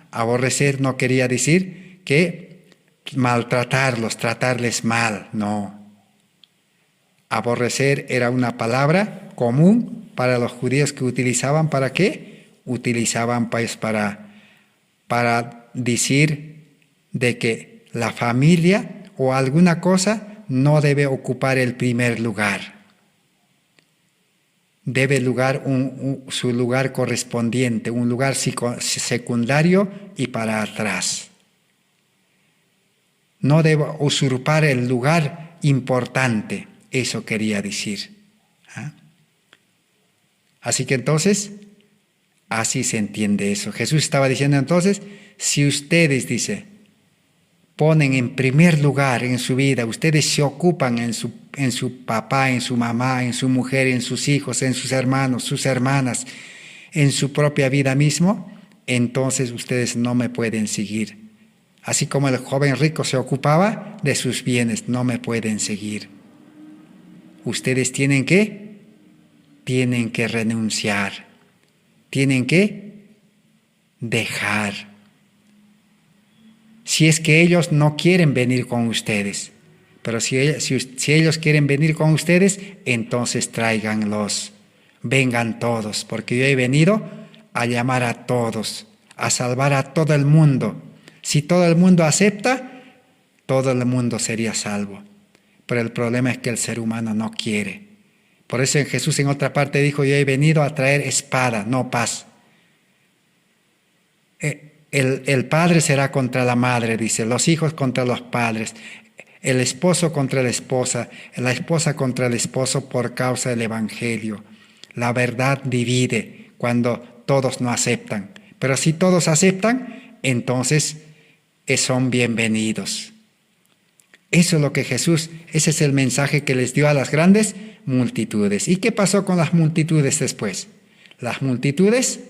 Aborrecer no quería decir que maltratarlos, tratarles mal, no. Aborrecer era una palabra común para los judíos que utilizaban, ¿para qué? Utilizaban pues para decir de que la familia o alguna cosa no debe ocupar el primer lugar. Debe su lugar correspondiente, un lugar secundario y para atrás. No debe usurpar el lugar importante, eso quería decir. Así que entonces, así se entiende eso. Jesús estaba diciendo entonces, si ustedes, dice, ponen en primer lugar en su vida, ustedes se ocupan en su papá, en su mamá, en su mujer, en sus hijos, en sus hermanos, sus hermanas, en su propia vida mismo, entonces ustedes no me pueden seguir. Así como el joven rico se ocupaba de sus bienes, no me pueden seguir. Ustedes tienen que renunciar, tienen que dejar. Si es que ellos no quieren venir con ustedes, pero si ellos quieren venir con ustedes, entonces tráiganlos, vengan todos, porque yo he venido a llamar a todos, a salvar a todo el mundo. Si todo el mundo acepta, todo el mundo sería salvo. Pero el problema es que el ser humano no quiere. Por eso Jesús en otra parte dijo, yo he venido a traer espada, no paz. El padre será contra la madre, dice, los hijos contra los padres, el esposo contra la esposa contra el esposo por causa del evangelio. La verdad divide cuando todos no aceptan. Pero si todos aceptan, entonces son bienvenidos. Eso es lo que ese es el mensaje que les dio a las grandes multitudes. ¿Y qué pasó con las multitudes después? Las multitudes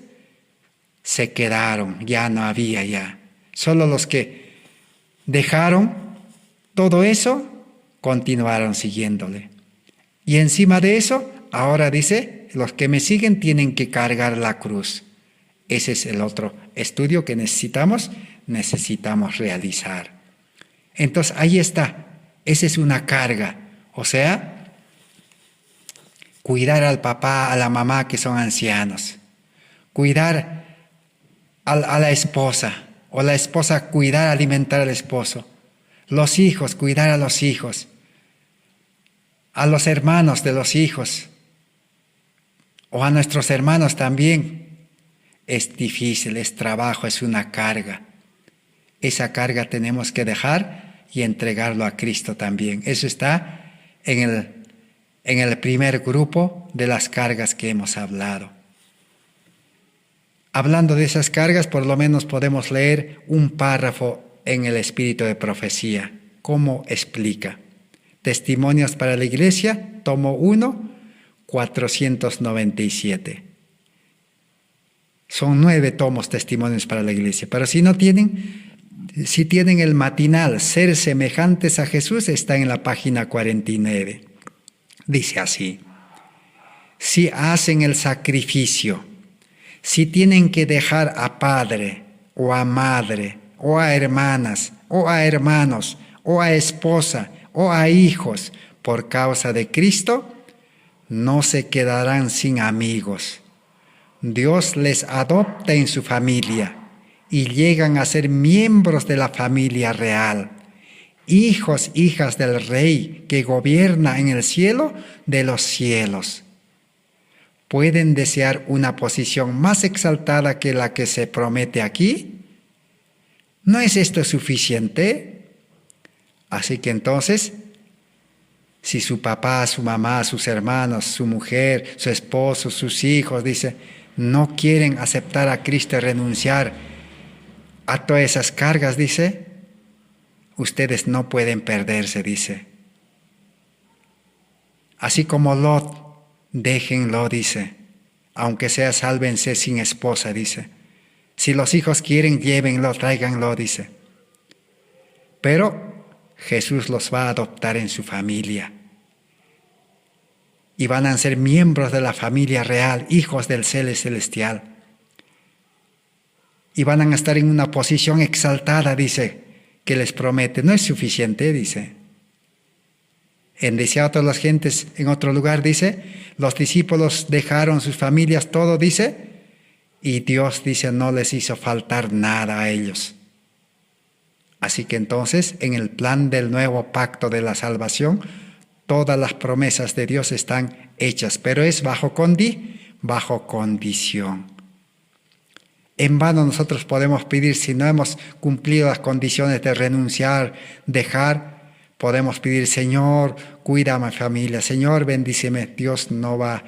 se quedaron, ya no había ya. Solo los que dejaron todo eso, continuaron siguiéndole. Y encima de eso, ahora dice, los que me siguen tienen que cargar la cruz. Ese es el otro estudio que necesitamos realizar. Entonces, ahí está. Esa es una carga. O sea, cuidar al papá, a la mamá que son ancianos. Cuidar a la esposa, O la esposa cuidar, alimentar al esposo. Los hijos, cuidar a los hijos. A los hermanos de los hijos. O a nuestros hermanos también. Es difícil, es trabajo, es una carga. Esa carga tenemos que dejar y entregarlo a Cristo también. Eso está en el primer grupo de las cargas que hemos hablado. Hablando de esas cargas, por lo menos podemos leer un párrafo en el Espíritu de Profecía. ¿Cómo explica? Testimonios para la Iglesia, tomo 1, 497. Son 9 tomos testimonios para la Iglesia, pero si tienen el matinal, ser semejantes a Jesús, está en la página 49. Dice así: si hacen el sacrificio, si tienen que dejar a padre o a madre o a hermanas o a hermanos o a esposa o a hijos por causa de Cristo, no se quedarán sin amigos. Dios les adopta en su familia y llegan a ser miembros de la familia real, hijos, hijas del Rey que gobierna en el cielo de los cielos. ¿Pueden desear una posición más exaltada que la que se promete aquí? ¿No es esto suficiente? Así que entonces, si su papá, su mamá, sus hermanos, su mujer, su esposo, sus hijos, dice, no quieren aceptar a Cristo y renunciar a todas esas cargas, dice, ustedes no pueden perderse, dice. Así como Lot, déjenlo, dice, aunque sea sálvense sin esposa, dice. Si los hijos quieren, llévenlo, tráiganlo, dice. Pero Jesús los va a adoptar en su familia. Y van a ser miembros de la familia real, hijos del cielo celestial. Y van a estar en una posición exaltada, dice, que les promete. No es suficiente, dice. Dice a todas las gentes en otro lugar, dice, los discípulos dejaron sus familias, todo, dice, y Dios, dice, no les hizo faltar nada a ellos. Así que entonces, en el plan del nuevo pacto de la salvación, todas las promesas de Dios están hechas, pero es bajo condición. En vano nosotros podemos pedir, si no hemos cumplido las condiciones de renunciar, dejar, podemos pedir, Señor, cuida a mi familia, Señor, bendíceme. Dios no va a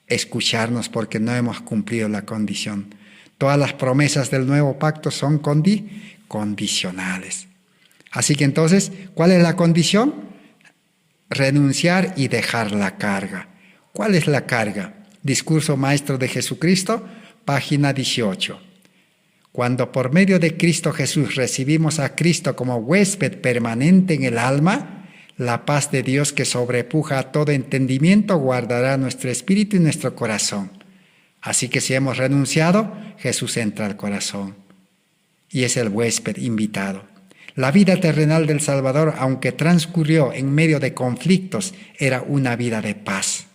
escucharnos porque no hemos cumplido la condición. Todas las promesas del nuevo pacto son condicionales. Así que entonces, ¿cuál es la condición? Renunciar y dejar la carga. ¿Cuál es la carga? Discurso Maestro de Jesucristo, página 18. Cuando por medio de Cristo Jesús recibimos a Cristo como huésped permanente en el alma, la paz de Dios que sobrepuja a todo entendimiento guardará nuestro espíritu y nuestro corazón. Así que si hemos renunciado, Jesús entra al corazón y es el huésped invitado. La vida terrenal del Salvador, aunque transcurrió en medio de conflictos, era una vida de paz.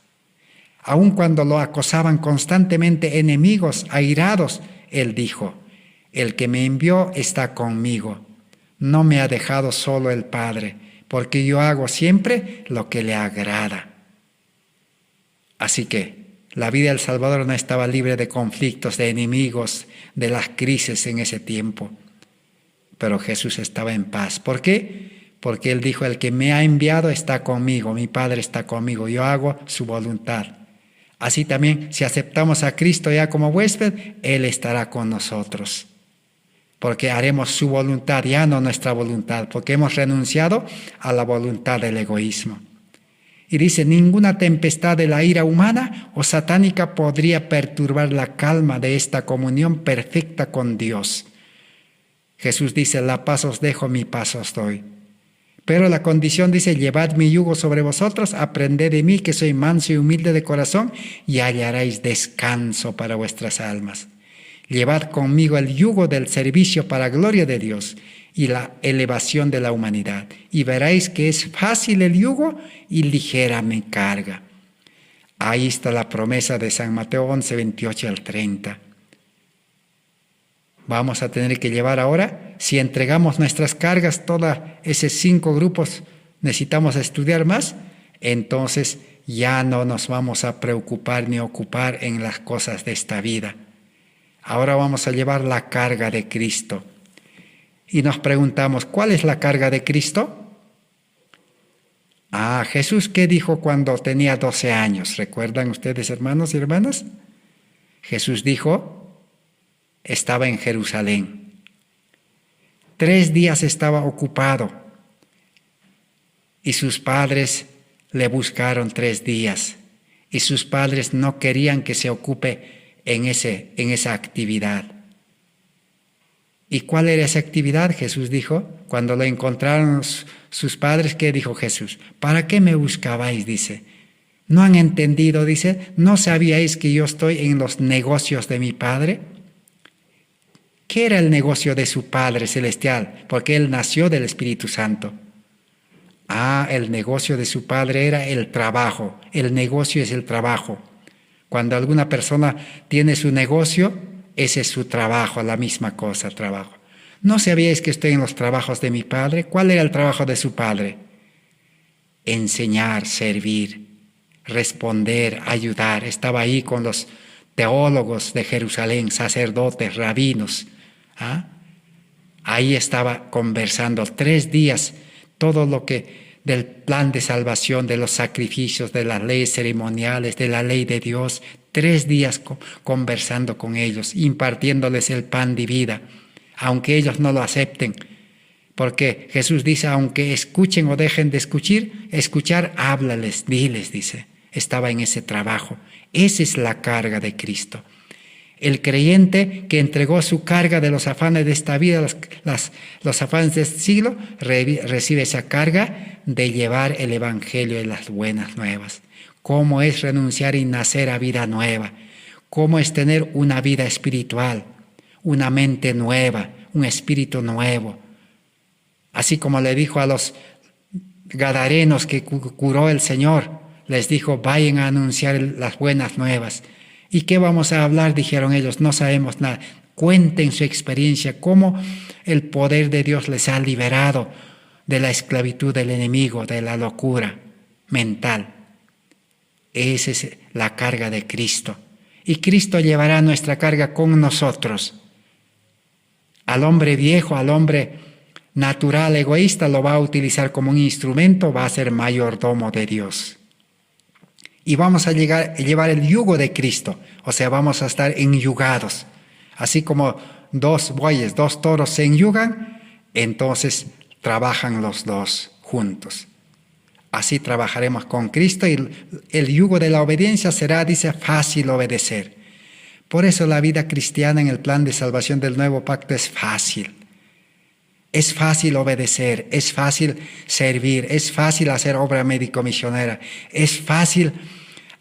Aun cuando lo acosaban constantemente enemigos, airados, él dijo, el que me envió está conmigo. No me ha dejado solo el Padre, porque yo hago siempre lo que le agrada. Así que la vida del Salvador no estaba libre de conflictos, de enemigos, de las crisis en ese tiempo. Pero Jesús estaba en paz. ¿Por qué? Porque Él dijo, el que me ha enviado está conmigo, mi Padre está conmigo, yo hago su voluntad. Así también, si aceptamos a Cristo ya como huésped, Él estará con nosotros. Porque haremos su voluntad, ya no nuestra voluntad, porque hemos renunciado a la voluntad del egoísmo. Y dice, ninguna tempestad de la ira humana o satánica podría perturbar la calma de esta comunión perfecta con Dios. Jesús dice, la paz os dejo, mi paz os doy. Pero la condición dice, llevad mi yugo sobre vosotros, aprended de mí que soy manso y humilde de corazón y hallaréis descanso para vuestras almas. Llevad conmigo el yugo del servicio para gloria de Dios y la elevación de la humanidad. Y veréis que es fácil el yugo y ligera mi carga. Ahí está la promesa de San Mateo 11, 28 al 30. vamos a tener que llevar ahora, si entregamos nuestras cargas, todos esos 5 grupos, necesitamos estudiar más, entonces ya no nos vamos a preocupar ni ocupar en las cosas de esta vida. Ahora vamos a llevar la carga de Cristo. Y nos preguntamos, ¿cuál es la carga de Cristo? Jesús, ¿qué dijo cuando tenía 12 años? ¿Recuerdan ustedes, hermanos y hermanas? Jesús dijo, estaba en Jerusalén. 3 días estaba ocupado y sus padres le buscaron 3 días y sus padres no querían que se ocupe en esa actividad. ¿Y cuál era esa actividad? Jesús dijo, cuando lo encontraron sus padres, ¿qué dijo Jesús? ¿Para qué me buscabais? Dice. ¿No han entendido? Dice, ¿no sabíais que yo estoy en los negocios de mi Padre? ¿Qué era el negocio de su Padre Celestial? Porque Él nació del Espíritu Santo. El negocio de su Padre era el trabajo. El negocio es el trabajo. Cuando alguna persona tiene su negocio, ese es su trabajo, la misma cosa, trabajo. ¿No sabíais que estoy en los trabajos de mi Padre? ¿Cuál era el trabajo de su Padre? Enseñar, servir, responder, ayudar. Estaba ahí con los teólogos de Jerusalén, sacerdotes, rabinos. Ahí estaba conversando 3 días, todo lo que del plan de salvación, de los sacrificios, de las leyes ceremoniales, de la ley de Dios. 3 días conversando con ellos, impartiéndoles el pan de vida, aunque ellos no lo acepten. Porque Jesús dice, aunque escuchen o dejen de escuchar, háblales, diles, dice. Estaba en ese trabajo. Esa es la carga de Cristo. El creyente que entregó su carga de los afanes de esta vida, los afanes de este siglo, recibe esa carga de llevar el evangelio de las buenas nuevas. Cómo es renunciar y nacer a vida nueva. Cómo es tener una vida espiritual, una mente nueva, un espíritu nuevo. Así como le dijo a los gadarenos que curó el Señor, les dijo, vayan a anunciar las buenas nuevas. ¿Y qué vamos a hablar? Dijeron ellos, no sabemos nada. Cuenten su experiencia, cómo el poder de Dios les ha liberado de la esclavitud del enemigo, de la locura mental. Esa es la carga de Cristo. Y Cristo llevará nuestra carga con nosotros. Al hombre viejo, al hombre natural, egoísta, lo va a utilizar como un instrumento, va a ser mayordomo de Dios. Y vamos a llevar el yugo de Cristo, o sea, vamos a estar enyugados. Así como 2 bueyes, 2 toros se enyugan, entonces trabajan los 2 juntos. Así trabajaremos con Cristo y el yugo de la obediencia será, dice, fácil obedecer. Por eso la vida cristiana en el plan de salvación del nuevo pacto es fácil. Es fácil obedecer, es fácil servir, es fácil hacer obra médico-misionera, es fácil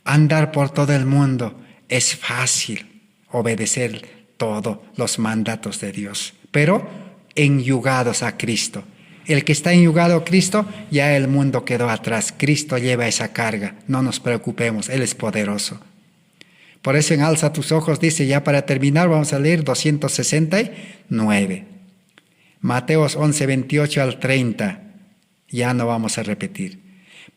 andar por todo el mundo, es fácil obedecer todos los mandatos de Dios, pero enyugados a Cristo. El que está enyugado a Cristo, ya el mundo quedó atrás. Cristo lleva esa carga, no nos preocupemos, Él es poderoso. Por eso en Alza tus ojos dice, ya para terminar vamos a leer 269. Mateos 11, 28 al 30, ya no vamos a repetir.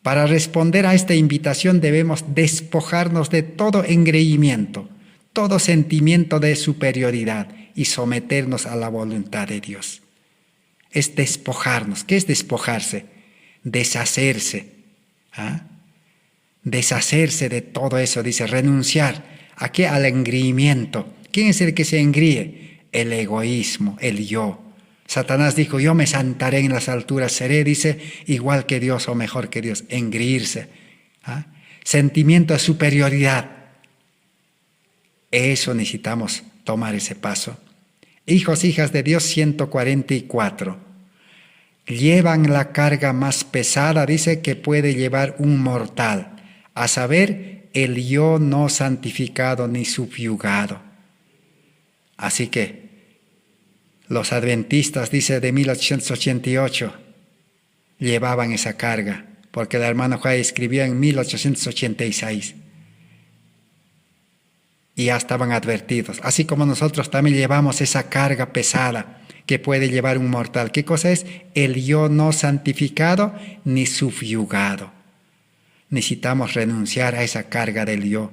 Para responder a esta invitación debemos despojarnos de todo engreimiento, todo sentimiento de superioridad y someternos a la voluntad de Dios. Es despojarnos. ¿Qué es despojarse? Deshacerse. Deshacerse de todo eso, dice, renunciar. ¿A qué? Al engreimiento. ¿Quién es el que se engríe? El egoísmo, el yo. Satanás dijo, yo me sentaré en las alturas, seré, dice, igual que Dios o mejor que Dios, engreírse. Sentimiento de superioridad. Eso necesitamos tomar ese paso. Hijos, hijas de Dios, 144. Llevan la carga más pesada, dice, que puede llevar un mortal, a saber, el yo no santificado ni subyugado. Así que los adventistas, dice, de 1888, llevaban esa carga, porque el hermano Juárez escribió en 1886. y ya estaban advertidos. Así como nosotros también llevamos esa carga pesada que puede llevar un mortal. ¿Qué cosa es? El yo no santificado ni subyugado. Necesitamos renunciar a esa carga del yo.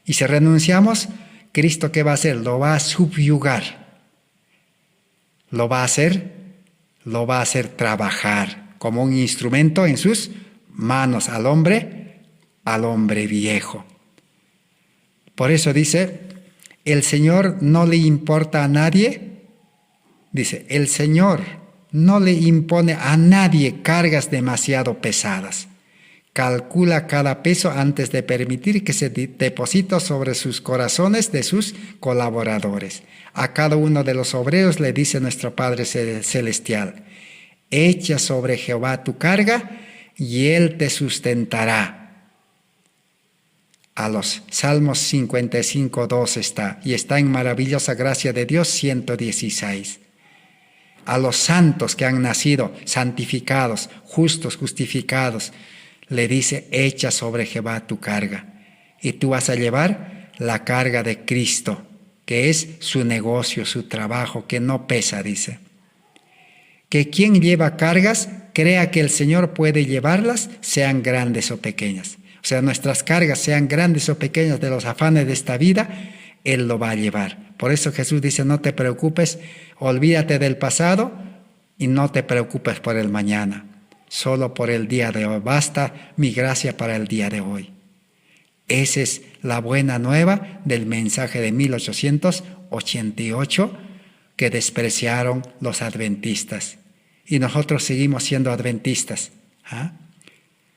Y si renunciamos, ¿Cristo qué va a hacer? Lo va a subyugar. Lo va a hacer trabajar como un instrumento en sus manos al hombre viejo. Por eso dice, el Señor no le importa a nadie. Dice, el Señor no le impone a nadie cargas demasiado pesadas. Calcula cada peso antes de permitir que se deposite sobre sus corazones de sus colaboradores. A cada uno de los obreros le dice nuestro Padre Celestial, echa sobre Jehová tu carga y Él te sustentará. A los Salmos 55:2 está, y está en maravillosa gracia de Dios 116. A los santos que han nacido, santificados, justos, justificados, le dice, echa sobre Jehová tu carga. Y tú vas a llevar la carga de Cristo, que es su negocio, su trabajo, que no pesa, dice. Que quien lleva cargas, crea que el Señor puede llevarlas, sean grandes o pequeñas. O sea, nuestras cargas, sean grandes o pequeñas de los afanes de esta vida, Él lo va a llevar. Por eso Jesús dice, no te preocupes, olvídate del pasado y no te preocupes por el mañana. Solo por el día de hoy. Basta mi gracia para el día de hoy. Esa es la buena nueva del mensaje de 1888 que despreciaron los adventistas. Y nosotros seguimos siendo adventistas.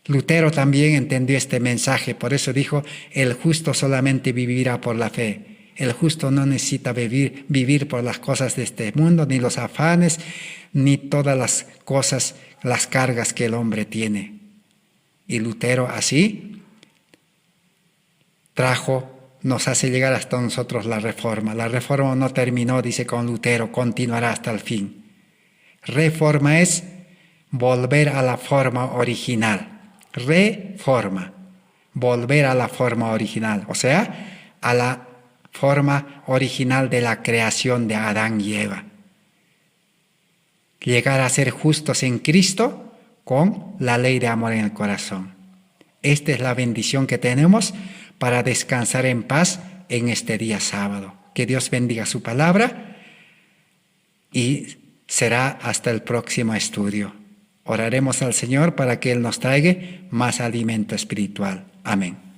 Lutero también entendió este mensaje, por eso dijo, el justo solamente vivirá por la fe. El justo no necesita vivir por las cosas de este mundo, ni los afanes, ni todas las cosas, las cargas que el hombre tiene. Y Lutero así nos hace llegar hasta nosotros la reforma. La reforma no terminó, dice, con Lutero, continuará hasta el fin. Reforma es volver a la forma original. Reforma, volver a la forma original, o sea, a la forma original de la creación de Adán y Eva. Llegar a ser justos en Cristo con la ley de amor en el corazón. Esta es la bendición que tenemos para descansar en paz en este día sábado. Que Dios bendiga su palabra y será hasta el próximo estudio. Oraremos al Señor para que Él nos traiga más alimento espiritual. Amén.